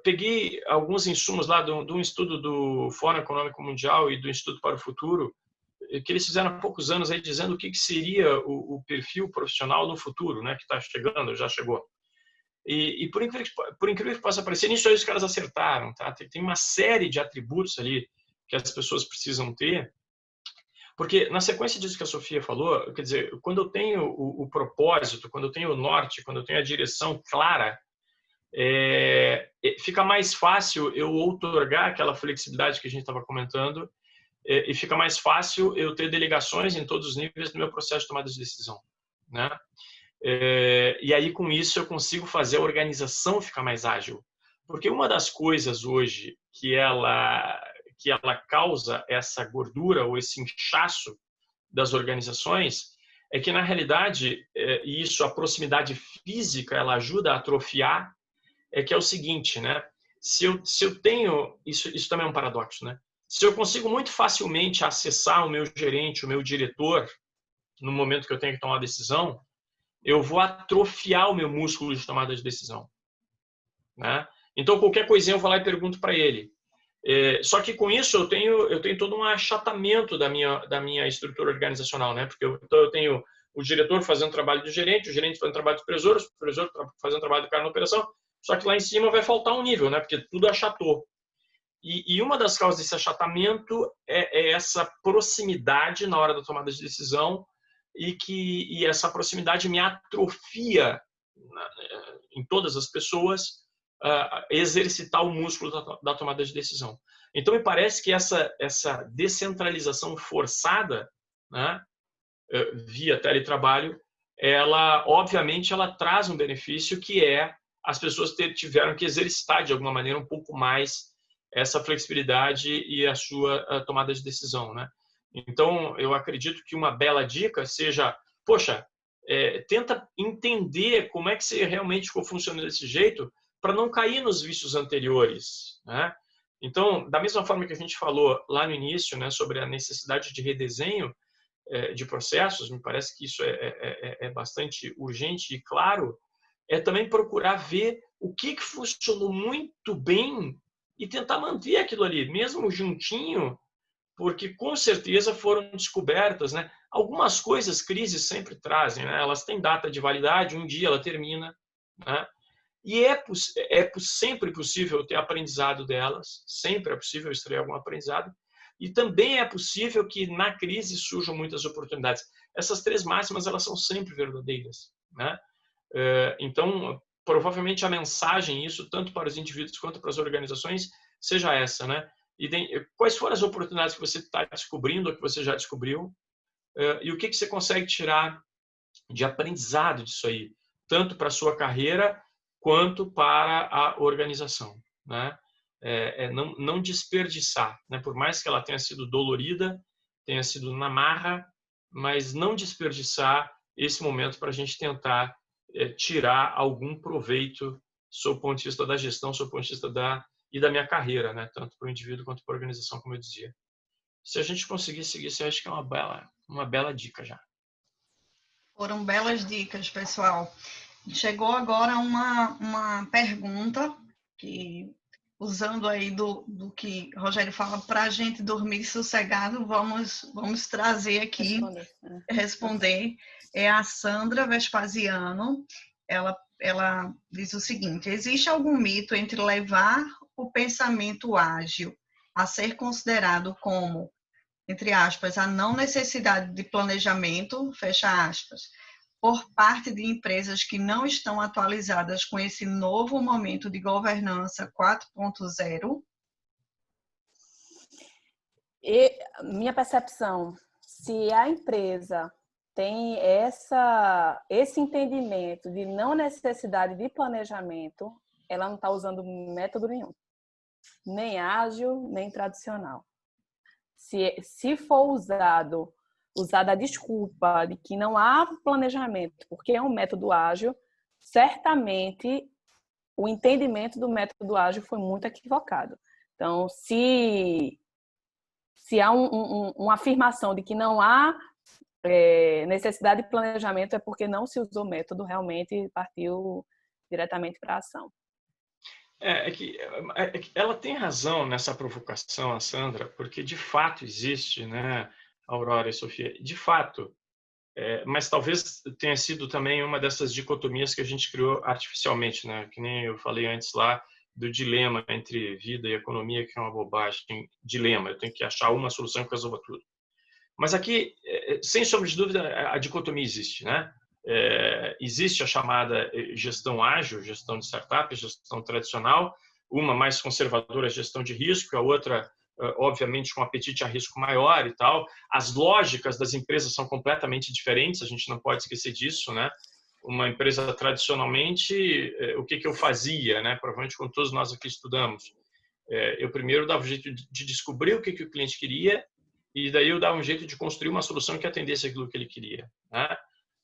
peguei alguns insumos lá de um estudo do Fórum Econômico Mundial e do Instituto para o Futuro, que eles fizeram há poucos anos aí dizendo o que seria o perfil profissional no futuro, né, que está chegando, já chegou. E por incrível que possa parecer, nisso aí os caras acertaram, tá? Tem uma série de atributos ali que as pessoas precisam ter, porque na sequência disso que a Sofia falou, quer dizer, quando eu tenho o propósito, quando eu tenho o norte, quando eu tenho a direção clara, fica mais fácil eu outorgar aquela flexibilidade que a gente estava comentando, e fica mais fácil eu ter delegações em todos os níveis do meu processo de tomada de decisão, né? E aí com isso eu consigo fazer a organização ficar mais ágil, porque uma das coisas hoje que ela causa essa gordura ou esse inchaço das organizações é que na realidade, e isso a proximidade física ela ajuda a atrofiar, que é o seguinte, né? Se eu tenho isso também é um paradoxo, né? Se eu consigo muito facilmente acessar o meu gerente, o meu diretor, no momento que eu tenho que tomar uma decisão, eu vou atrofiar o meu músculo de tomada de decisão, né? Então, qualquer coisinha eu vou lá e pergunto para ele. Só que com isso eu tenho todo um achatamento da minha estrutura organizacional, né? Porque eu tenho o diretor fazendo trabalho do gerente, o gerente fazendo trabalho do supervisor, o supervisor fazendo trabalho do cara na operação, só que lá em cima vai faltar um nível, né? Porque tudo achatou. E uma das causas desse achatamento é essa proximidade na hora da tomada de decisão e essa proximidade me atrofia em todas as pessoas exercitar o músculo da tomada de decisão. Então, me parece que essa descentralização forçada, né, via teletrabalho, obviamente, ela traz um benefício que as pessoas tiveram que exercitar de alguma maneira um pouco mais essa flexibilidade e a sua tomada de decisão, né? Então, eu acredito que uma bela dica seja, poxa, tenta entender como é que você realmente ficou funcionando desse jeito para não cair nos vícios anteriores, né? Então, da mesma forma que a gente falou lá no início, né, sobre a necessidade de redesenho de processos, me parece que isso é bastante urgente e claro, é também procurar ver o que funcionou muito bem e tentar manter aquilo ali, mesmo juntinho, porque com certeza foram descobertas, né? Algumas coisas crises sempre trazem, né? Elas têm data de validade, um dia ela termina, né? E sempre possível ter aprendizado delas, sempre é possível extrair algum aprendizado, e também é possível que na crise surjam muitas oportunidades. Essas três máximas, elas são sempre verdadeiras, né? Então, provavelmente a mensagem, isso tanto para os indivíduos quanto para as organizações, seja essa, né? E quais foram as oportunidades que você está descobrindo, ou que você já descobriu, e o que você consegue tirar de aprendizado disso aí, tanto para a sua carreira quanto para a organização, né? Não desperdiçar, né? Por mais que ela tenha sido dolorida, tenha sido na marra, mas não desperdiçar esse momento para a gente tentar tirar algum proveito sob o ponto de vista da gestão, sob o ponto de vista da minha carreira, né? Tanto para o indivíduo quanto para a organização, como eu dizia. Se a gente conseguir seguir isso, eu acho que é uma bela dica já. Foram belas dicas, pessoal. Chegou agora uma pergunta que, usando aí do que Rogério fala, para a gente dormir sossegado, vamos trazer aqui, responder. É a Sandra Vespasiano. Ela diz o seguinte: existe algum mito entre levar o pensamento ágil a ser considerado como, entre aspas, a não necessidade de planejamento, fecha aspas, por parte de empresas que não estão atualizadas com esse novo momento de governança 4.0? Minha percepção, se a empresa tem esse entendimento de não necessidade de planejamento, ela não está usando método nenhum, nem ágil, nem tradicional. Se for usada a desculpa de que não há planejamento, porque é um método ágil, certamente o entendimento do método ágil foi muito equivocado. Então, se há uma afirmação de que não há necessidade de planejamento, é porque não se usou método, realmente partiu diretamente para a ação. É que ela tem razão nessa provocação, a Sandra, porque de fato existe, né, Aurora e Sofia, de fato, mas talvez tenha sido também uma dessas dicotomias que a gente criou artificialmente, né, que nem eu falei antes lá do dilema entre vida e economia, que é uma bobagem, dilema, eu tenho que achar uma solução que resolva tudo. Mas aqui, sem sombra de dúvida, a dicotomia existe, né? Existe a chamada gestão ágil, gestão de startup, gestão tradicional, uma mais conservadora, gestão de risco, a outra, obviamente, com apetite a risco maior e tal. As lógicas das empresas são completamente diferentes, a gente não pode esquecer disso, né? Uma empresa tradicionalmente, o que eu fazia, né? Provavelmente, como todos nós aqui estudamos, eu primeiro dava um jeito de descobrir o que o cliente queria e daí eu dava um jeito de construir uma solução que atendesse aquilo que ele queria, né?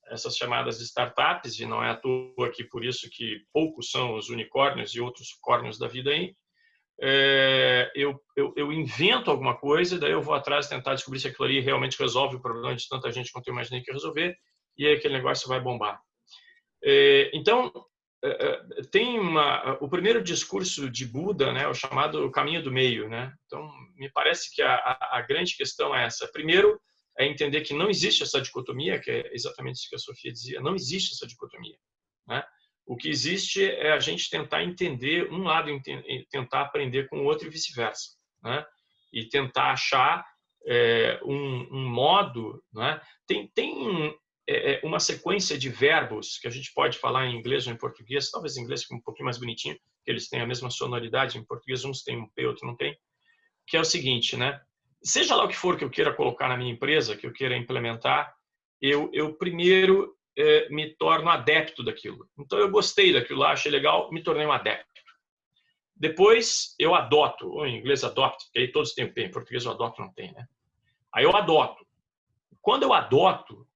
Essas chamadas startups, e não é à toa que por isso que poucos são os unicórnios e outros córnios da vida aí, eu invento alguma coisa, daí eu vou atrás tentar descobrir se aquilo ali realmente resolve o problema de tanta gente quanto eu imaginei que ia resolver, e aí aquele negócio vai bombar. Então, tem o primeiro discurso de Buda, né, o chamado caminho do meio, né? Então, me parece que a grande questão é essa. Primeiro, é entender que não existe essa dicotomia, que é exatamente isso que a Sofia dizia, não existe essa dicotomia, né? O que existe é a gente tentar entender um lado e tentar aprender com o outro e vice-versa, né? E tentar achar um modo, né? Tem uma sequência de verbos que a gente pode falar em inglês ou em português, talvez em inglês fique um pouquinho mais bonitinho, que eles têm a mesma sonoridade, em português uns têm um P, outro não tem, que é o seguinte, né? Seja lá o que for que eu queira colocar na minha empresa, que eu queira implementar, eu primeiro me torno adepto daquilo. Então, eu gostei daquilo lá, achei legal, me tornei um adepto. Depois, eu adoto, ou em inglês adopt, porque aí todos têm o P, em português o adoto não tem, né? Aí eu adoto. Quando eu adoto,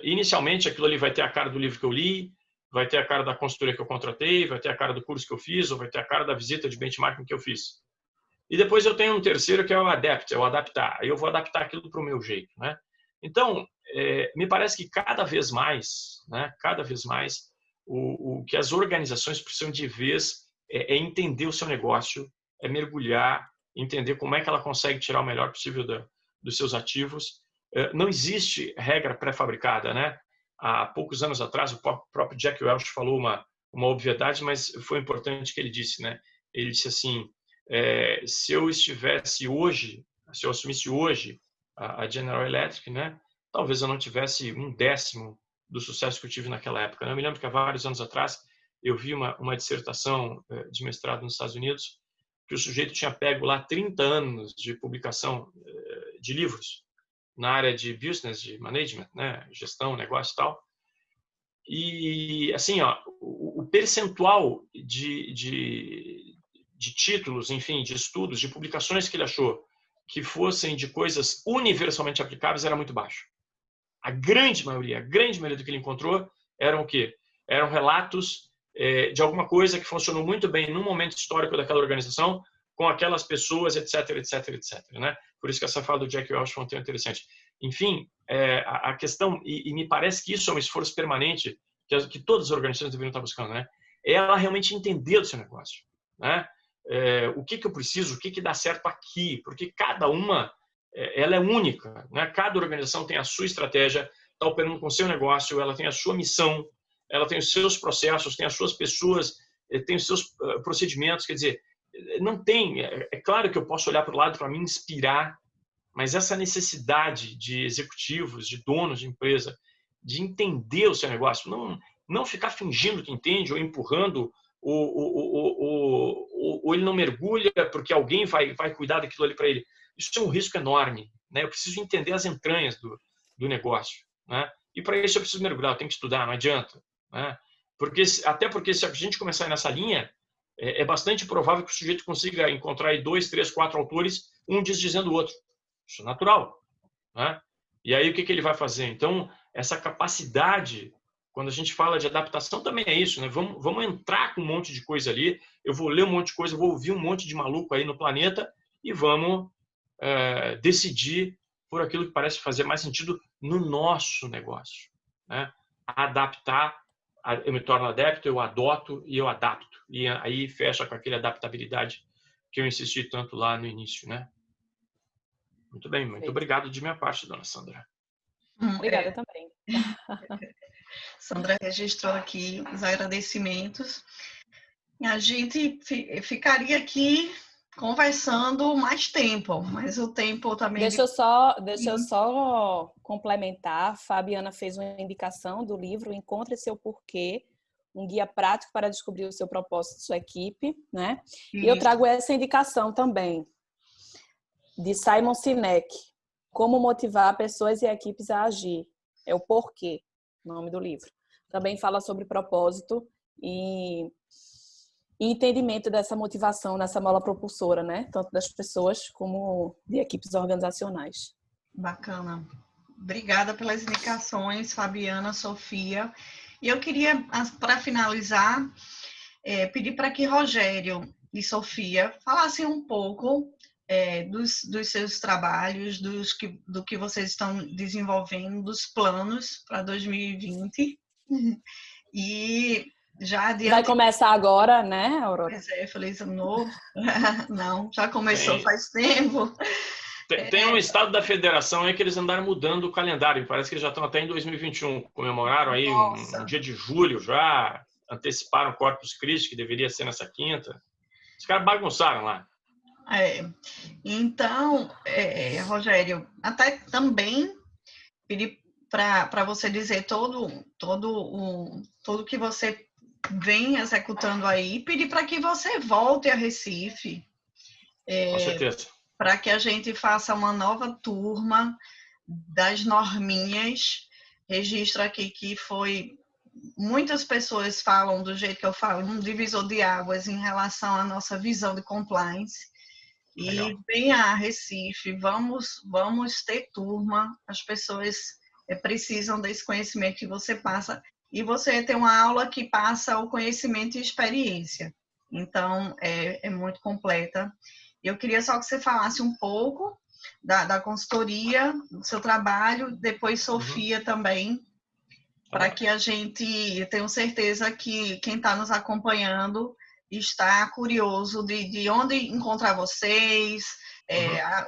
inicialmente aquilo ali vai ter a cara do livro que eu li, vai ter a cara da consultoria que eu contratei, vai ter a cara do curso que eu fiz, ou vai ter a cara da visita de benchmarking que eu fiz. E depois eu tenho um terceiro que é o adapt, é o adaptar. Aí eu vou adaptar aquilo para o meu jeito, né? Então, me parece que cada vez mais, né, cada vez mais, O que as organizações precisam de vez é entender o seu negócio, é mergulhar, entender como é que ela consegue tirar o melhor possível dos seus ativos. Não existe regra pré-fabricada, né? Há poucos anos atrás, o próprio Jack Welch falou uma obviedade, mas foi importante que ele disse, né? Ele disse assim, se eu assumisse hoje a General Electric, né? Talvez eu não tivesse 1/10 do sucesso que eu tive naquela época. Eu me lembro que há vários anos atrás eu vi uma dissertação de mestrado nos Estados Unidos que o sujeito tinha pego lá 30 anos de publicação de livros na área de business, de management, né? Gestão, negócio e tal. E, assim, o percentual de títulos, enfim, de estudos, de publicações que ele achou que fossem de coisas universalmente aplicáveis era muito baixo. A grande maioria do que ele encontrou eram o quê? Eram relatos de alguma coisa que funcionou muito bem num momento histórico daquela organização, com aquelas pessoas, etc, etc, etc. Né? Por isso que essa fala do Jack Welch foi tão interessante. Enfim, a questão, e me parece que isso é um esforço permanente que todas as organizações deveriam estar buscando, né? É ela realmente entender do seu negócio. Né? O que eu preciso, o que dá certo aqui, porque cada uma ela é única, né? Cada organização tem a sua estratégia, está operando com o seu negócio, ela tem a sua missão, ela tem os seus processos, tem as suas pessoas, tem os seus procedimentos, quer dizer, não tem, é claro que eu posso olhar para o lado para me inspirar, mas essa necessidade de executivos, de donos de empresa, de entender o seu negócio, não ficar fingindo que entende ou empurrando, ou ele não mergulha porque alguém vai cuidar daquilo ali para ele. Isso é um risco enorme, né? Eu preciso entender as entranhas do negócio, né? E para isso eu preciso mergulhar, eu tenho que estudar, não adianta, né? Até porque se a gente começar nessa linha, é bastante provável que o sujeito consiga encontrar aí 2, 3, 4 autores, um dizendo o outro. Isso é natural, né? E aí o que ele vai fazer? Então, essa capacidade, quando a gente fala de adaptação, também é isso, né? Vamos entrar com um monte de coisa ali, eu vou ler um monte de coisa, eu vou ouvir um monte de maluco aí no planeta e vamos decidir por aquilo que parece fazer mais sentido no nosso negócio, né? Adaptar, eu me torno adepto, eu adoto e eu adapto. E aí fecha com aquela adaptabilidade que eu insisti tanto lá no início, né? Muito bem, muito obrigado de minha parte, dona Sandra. Obrigada também. Sandra registrou aqui os agradecimentos. A gente ficaria aqui conversando mais tempo, mas o tempo também... Deixa eu só complementar. Fabiana fez uma indicação do livro Encontre Seu Porquê, um guia prático para descobrir o seu propósito e sua equipe, né? E eu trago essa indicação também, de Simon Sinek, Como Motivar Pessoas e Equipes a Agir. É o Porquê, o nome do livro. Também fala sobre propósito e entendimento dessa motivação, nessa mola propulsora, né? Tanto das pessoas como de equipes organizacionais. Bacana. Obrigada pelas indicações, Fabiana, Sofia. E eu queria, para finalizar, pedir para que Rogério e Sofia falassem um pouco dos seus trabalhos, do que vocês estão desenvolvendo, dos planos para 2020. E já adiante... Vai começar agora, né, Aurora? Pois é, feliz ano novo. Não, já começou faz tempo. Tem um estado da federação aí que eles andaram mudando o calendário. Parece que eles já estão até em 2021. Comemoraram aí um dia de julho já. Anteciparam o Corpus Christi, que deveria ser nessa quinta. Os caras bagunçaram lá. Então, Rogério, até também pedir para você dizer todo o que você vem executando aí, pedir para que você volte a Recife. Com certeza. Para que a gente faça uma nova turma das norminhas. Registro aqui que muitas pessoas falam do jeito que eu falo, um divisor de águas em relação à nossa visão de compliance. Legal. E venha a Recife, vamos ter turma, as pessoas precisam desse conhecimento que você passa, e você tem uma aula que passa o conhecimento e experiência. Então, é muito completa. Eu queria só que você falasse um pouco da consultoria, do seu trabalho, depois Sofia também, para que a gente, eu tenho certeza que quem está nos acompanhando está curioso de onde encontrar vocês,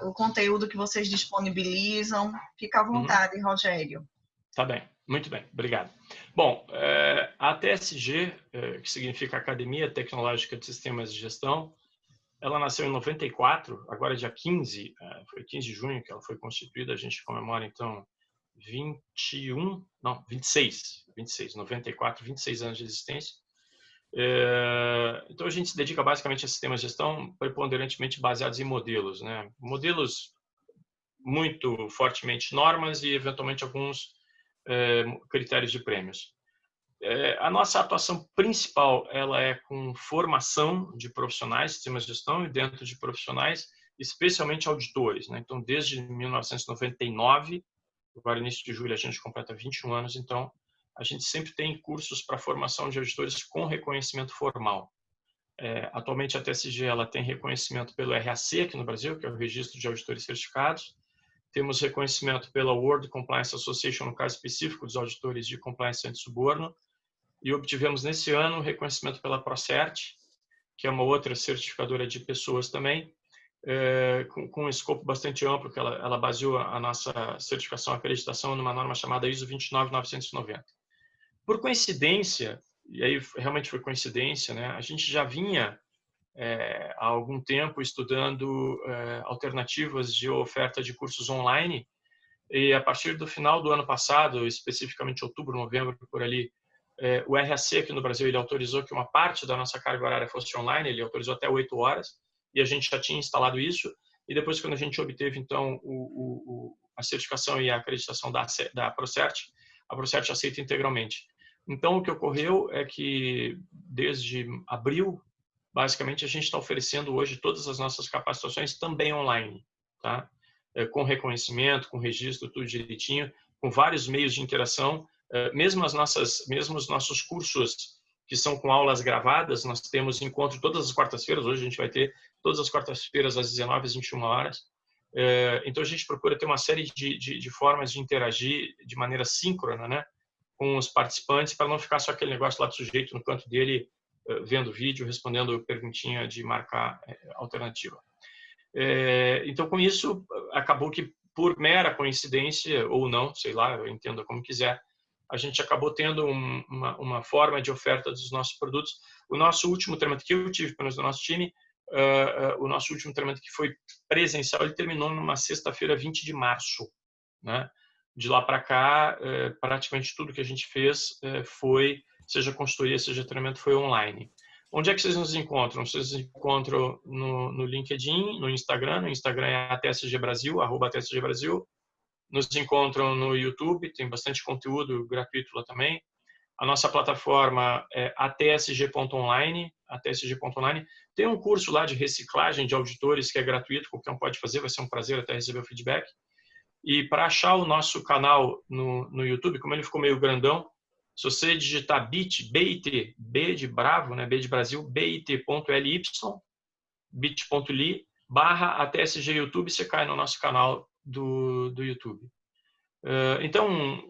o conteúdo que vocês disponibilizam. Fica à vontade, Rogério. Tá bem, muito bem, obrigado. Bom, a TSG, que significa Academia Tecnológica de Sistemas de Gestão, ela nasceu em 94, agora dia 15, foi 15 de junho que ela foi constituída, a gente comemora então 26, 94, 26 anos de existência. Então a gente se dedica basicamente a sistemas de gestão preponderantemente baseados em modelos, né? Modelos muito fortemente normas e eventualmente alguns critérios de prêmios. A nossa atuação principal ela é com formação de profissionais de sistemas de gestão e dentro de profissionais, especialmente auditores, né? Então, desde 1999, agora início de julho a gente completa 21 anos, então a gente sempre tem cursos para formação de auditores com reconhecimento formal. Atualmente a TSG ela tem reconhecimento pelo RAC aqui no Brasil, que é o Registro de Auditores Certificados. Temos reconhecimento pela World Compliance Association, no caso específico dos auditores de compliance anti-suborno, e obtivemos nesse ano reconhecimento pela ProCert, que é uma outra certificadora de pessoas também, com um escopo bastante amplo, que ela baseou a nossa certificação, acreditação numa norma chamada ISO 29990. Por coincidência, e aí realmente foi coincidência, né? A gente já vinha há algum tempo estudando alternativas de oferta de cursos online, e a partir do final do ano passado, especificamente outubro, novembro, por ali, o RAC aqui no Brasil ele autorizou que uma parte da nossa carga horária fosse online, ele autorizou até 8 horas, e a gente já tinha instalado isso, e depois quando a gente obteve então a certificação e a acreditação da ProCert, a ProCert aceita integralmente. Então o que ocorreu é que desde abril, basicamente a gente está oferecendo hoje todas as nossas capacitações também online, tá? Com reconhecimento, com registro, tudo direitinho, com vários meios de interação. Mesmo os nossos cursos que são com aulas gravadas, nós temos encontro todas as quartas-feiras, hoje a gente vai ter todas as quartas-feiras às 19 às 21 horas. Então a gente procura ter uma série de formas de interagir de maneira síncrona, né, com os participantes, para não ficar só aquele negócio lá do sujeito no canto dele, vendo vídeo, respondendo perguntinha de marcar alternativa. Então com isso acabou que por mera coincidência ou não, sei lá, entenda como quiser, a gente acabou tendo uma forma de oferta dos nossos produtos. O nosso último treinamento que eu tive, pelo menos do nosso time, o nosso último treinamento que foi presencial, ele terminou numa sexta-feira, 20 de março. Né? De lá para cá, praticamente tudo que a gente fez foi, seja consultoria, seja treinamento, foi online. Onde é que vocês nos encontram? Vocês nos encontram no LinkedIn, no Instagram. No Instagram é @TSG Brasil, @TSG Brasil. Nos encontram no YouTube, tem bastante conteúdo gratuito lá também. A nossa plataforma é atsg.online, atsg.online. Tem um curso lá de reciclagem de auditores que é gratuito, qualquer um pode fazer, vai ser um prazer até receber o feedback. E para achar o nosso canal no YouTube, como ele ficou meio grandão, se você digitar bit, B de Bravo, né, B de Brasil, bit.ly, bit.ly/ATSG YouTube, você cai no nosso canal do YouTube. Então,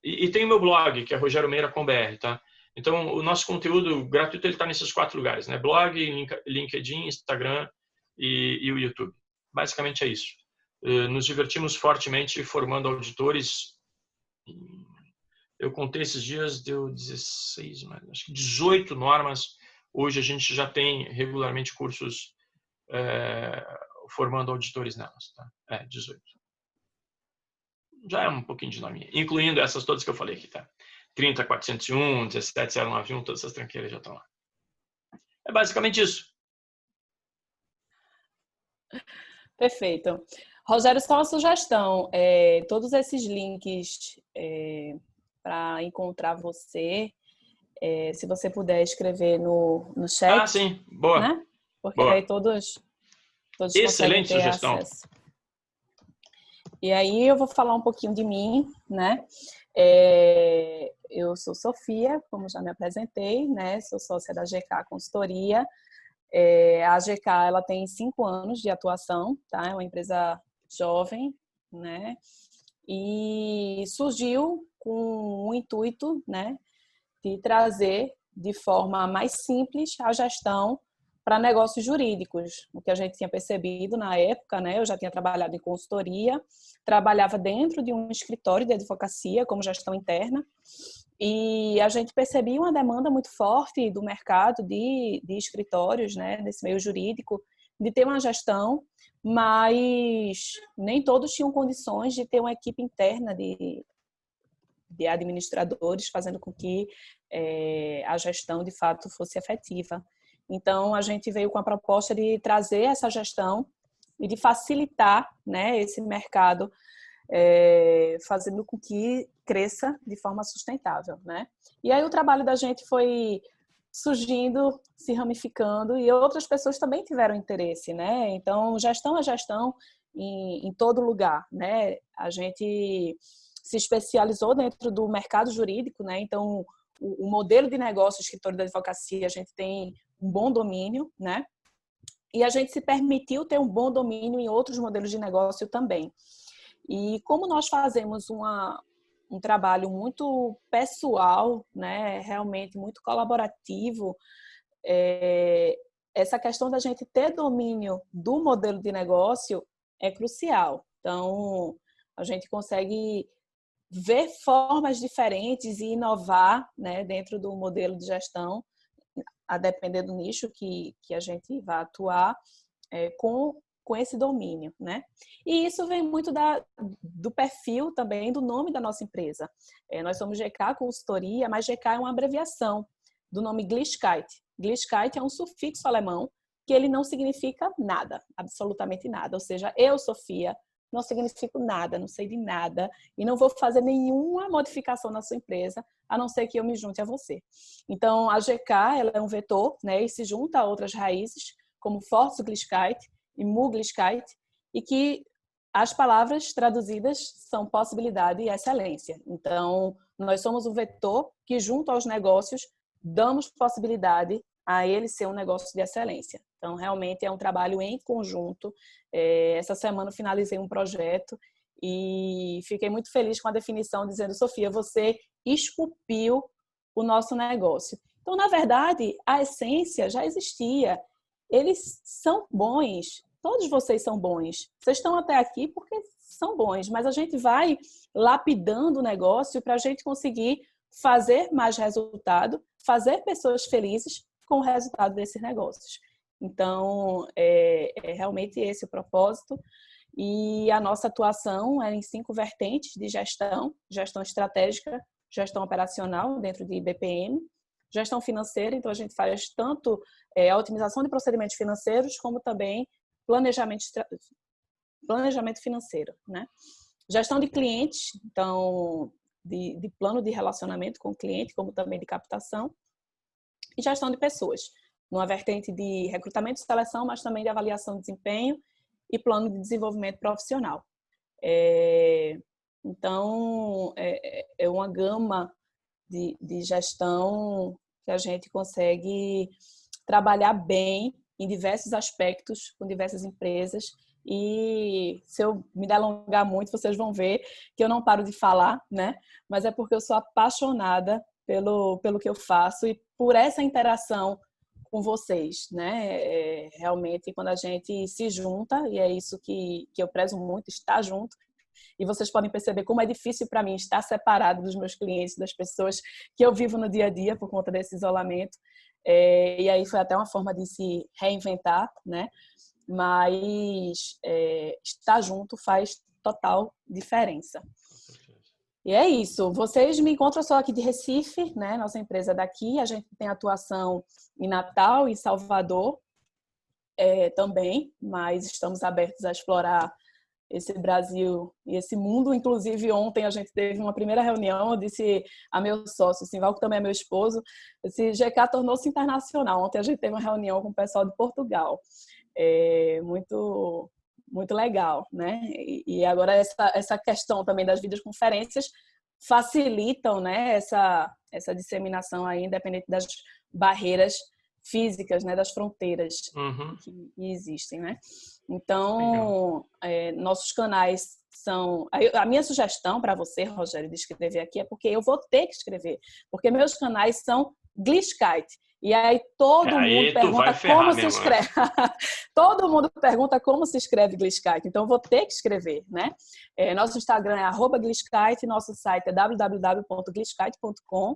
e tem o meu blog, que é rogeriomeira.com.br, tá? Então, o nosso conteúdo gratuito ele está nesses 4 lugares, né? Blog, LinkedIn, Instagram e o YouTube. Basicamente é isso. Nos divertimos fortemente formando auditores. Eu contei esses dias, deu 16, acho que 18 normas. Hoje a gente já tem regularmente cursos formando auditores nelas, tá? 18. Já é um pouquinho de norminha, incluindo essas todas que eu falei aqui, tá? 30.401, 17.091, todas essas tranqueiras já estão lá. É basicamente isso. Perfeito. Rogério, só uma sugestão. Todos esses links para encontrar você, se você puder escrever no chat. Ah, sim. Boa. Né? Porque Boa. aí todos Excelente conseguem ter sugestão. acesso. E aí eu vou falar um pouquinho de mim, né? Eu sou Sofia, como já me apresentei, né? Sou sócia da GK Consultoria. A GK ela tem 5 anos de atuação, tá? É uma empresa jovem, né? E surgiu com o intuito, né, de trazer de forma mais simples a gestão para negócios jurídicos. O que a gente tinha percebido na época, né, eu já tinha trabalhado em consultoria, trabalhava dentro de um escritório de advocacia como gestão interna, e a gente percebia uma demanda muito forte do mercado de escritórios, né, desse meio jurídico, de ter uma gestão, mas nem todos tinham condições de ter uma equipe interna de administradores, fazendo com que a gestão, de fato, fosse efetiva. Então, a gente veio com a proposta de trazer essa gestão e de facilitar, né, esse mercado, fazendo com que cresça de forma sustentável, né? E aí o trabalho da gente foi surgindo, se ramificando, e outras pessoas também tiveram interesse, né? Então, gestão é gestão em todo lugar, né? A gente se especializou dentro do mercado jurídico, né? Então, o modelo de negócio, escritório da advocacia, a gente tem um bom domínio, né? E a gente se permitiu ter um bom domínio em outros modelos de negócio também. E como nós fazemos um trabalho muito pessoal, né? Realmente muito colaborativo, essa questão da gente ter domínio do modelo de negócio é crucial. Então, a gente consegue ver formas diferentes e inovar, né, dentro do modelo de gestão, a depender do nicho que a gente vai atuar, com esse domínio, né? E isso vem muito do perfil também, do nome da nossa empresa. Nós somos GK Consultoria, mas GK é uma abreviação do nome Glieskite. Glieskite é um sufixo alemão que ele não significa nada, absolutamente nada. Ou seja, eu, Sofia, não significo nada, não sei de nada e não vou fazer nenhuma modificação na sua empresa, a não ser que eu me junte a você. Então, a GK, ela é um vetor, né, e se junta a outras raízes, como Forte Glieskite e Muglieskite, e que as palavras traduzidas são possibilidade e excelência. Então, nós somos o vetor que, junto aos negócios, damos possibilidade a ele ser um negócio de excelência. Então, realmente é um trabalho em conjunto. Essa semana eu finalizei um projeto e fiquei muito feliz com a definição, dizendo: Sofia, você esculpiu o nosso negócio. Então, na verdade, a essência já existia. Eles são bons, todos vocês são bons. Vocês estão até aqui porque são bons, mas a gente vai lapidando o negócio para a gente conseguir fazer mais resultado, fazer pessoas felizes com o resultado desses negócios. Então, é realmente esse o propósito. E a nossa atuação é em 5 vertentes de gestão: gestão estratégica, gestão operacional dentro de BPM, gestão financeira, então a gente faz tanto a otimização de procedimentos financeiros, como também planejamento financeiro, né? Gestão de clientes, então de plano de relacionamento com o cliente, como também de captação, e gestão de pessoas, numa vertente de recrutamento e seleção, mas também de avaliação de desempenho e plano de desenvolvimento profissional. Então, é uma gama de gestão que a gente consegue trabalhar bem em diversos aspectos, com diversas empresas. E se eu me delongar muito, vocês vão ver que eu não paro de falar, né? Mas é porque eu sou apaixonada pelo que eu faço e por essa interação com vocês, né? Realmente, quando a gente se junta, e é isso que eu prezo muito, estar junto, e vocês podem perceber como é difícil para mim estar separado dos meus clientes, das pessoas que eu vivo no dia a dia por conta desse isolamento. E aí foi até uma forma de se reinventar, né? Mas estar junto faz total diferença. E é isso. Vocês me encontram só aqui de Recife, né? Nossa empresa é daqui. A gente tem atuação em Natal e Salvador também, mas estamos abertos a explorar esse Brasil e esse mundo. Inclusive, ontem a gente teve uma primeira reunião. Eu disse a meu sócio, Simval, que também é meu esposo, esse GK tornou-se internacional. Ontem a gente teve uma reunião com o pessoal de Portugal. Muito, muito legal, né? E agora essa questão também das videoconferências facilitam, né, essa disseminação aí, independente das barreiras físicas, né, das fronteiras que existem, né? Então, nossos canais são... A minha sugestão para você, Rogério, de escrever aqui é porque eu vou ter que escrever, porque meus canais são Glitzkite. E aí todo mundo pergunta como se escreve. Todo mundo pergunta como se escreve Glitzkite. Então, eu vou ter que escrever, né? Nosso Instagram é @Glitzkite, nosso site é www.glitzkite.com,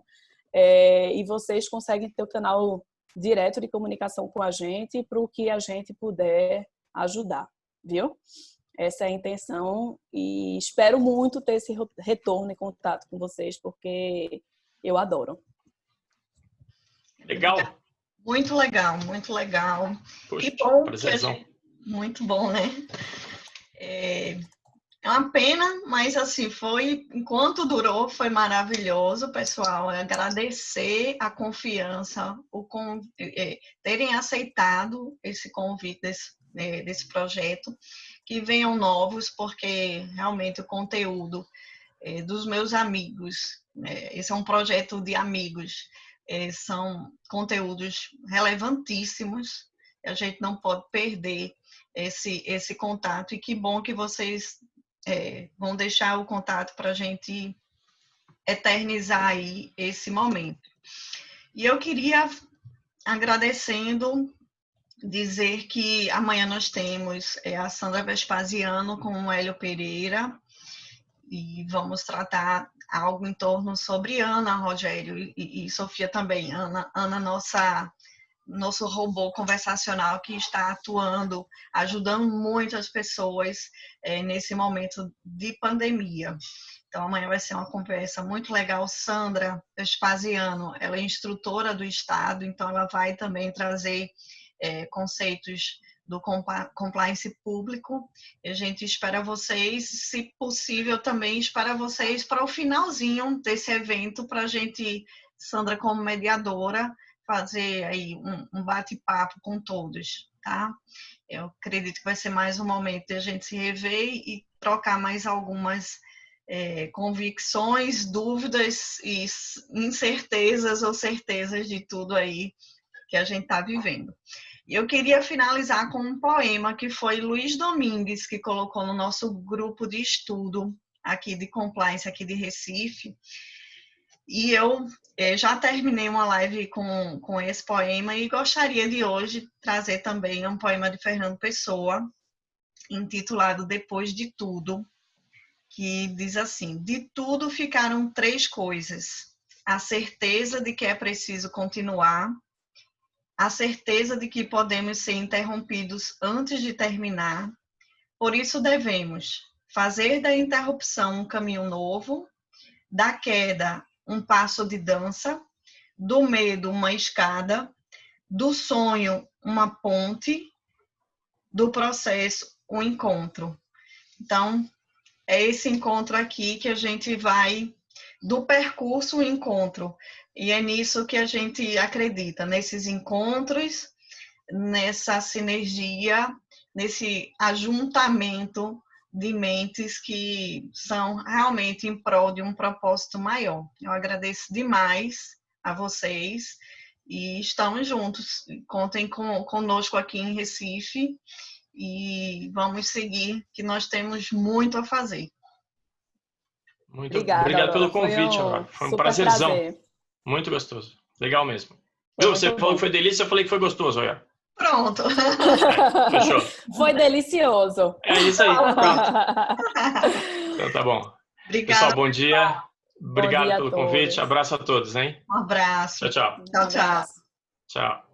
e vocês conseguem ter o canal direto de comunicação com a gente para o que a gente puder ajudar, viu? Essa é a intenção e espero muito ter esse retorno e contato com vocês, porque eu adoro. Legal. Muito legal, muito legal. Poxa, que bom. Muito bom, né? É uma pena, mas assim, enquanto durou, foi maravilhoso, pessoal. Agradecer a confiança, terem aceitado esse convite desse projeto, que venham novos, porque realmente o conteúdo dos meus amigos, esse é um projeto de amigos, são conteúdos relevantíssimos, a gente não pode perder esse contato, e que bom que vocês vão deixar o contato para a gente eternizar aí esse momento. E eu queria, agradecendo, dizer que amanhã nós temos a Sandra Vespasiano com o Hélio Pereira, e vamos tratar algo em torno sobre Ana, Rogério e Sofia também. Ana, nosso robô conversacional que está atuando, ajudando muitas pessoas nesse momento de pandemia. Então, amanhã vai ser uma conversa muito legal. Sandra Vespasiano, ela é instrutora do Estado, então ela vai também trazer conceitos do compliance público. A gente espera vocês, se possível também espera vocês para o finalzinho desse evento, para a gente, Sandra como mediadora, fazer aí um bate-papo com todos, tá? Eu acredito que vai ser mais um momento de a gente se rever e trocar mais algumas convicções, dúvidas e incertezas ou certezas de tudo aí que a gente está vivendo. Eu queria finalizar com um poema que foi Luiz Domingues, que colocou no nosso grupo de estudo aqui de compliance, aqui de Recife. E eu já terminei uma live com esse poema e gostaria de hoje trazer também um poema de Fernando Pessoa, intitulado Depois de Tudo, que diz assim: de tudo ficaram 3 coisas: a certeza de que é preciso continuar, a certeza de que podemos ser interrompidos antes de terminar. Por isso devemos fazer da interrupção um caminho novo, da queda um passo de dança, do medo uma escada, do sonho uma ponte, do processo um encontro. Então, é esse encontro aqui que a gente vai, do percurso o encontro. E é nisso que a gente acredita, nesses encontros, nessa sinergia, nesse ajuntamento de mentes que são realmente em prol de um propósito maior. Eu agradeço demais a vocês e estamos juntos. Contem conosco aqui em Recife e vamos seguir, que nós temos muito a fazer. Muito obrigado pelo convite, Aurora. Foi um prazerzão. Prazer. Muito gostoso. Legal mesmo. Você falou que foi delícia, eu falei que foi gostoso, olha. Pronto. Fechou. Foi delicioso. É isso aí. Então tá bom. Obrigada. Pessoal, bom dia. Obrigado Bom dia pelo convite. Abraço a todos, hein? Um abraço. Tchau, tchau. Tchau, tchau. Tchau.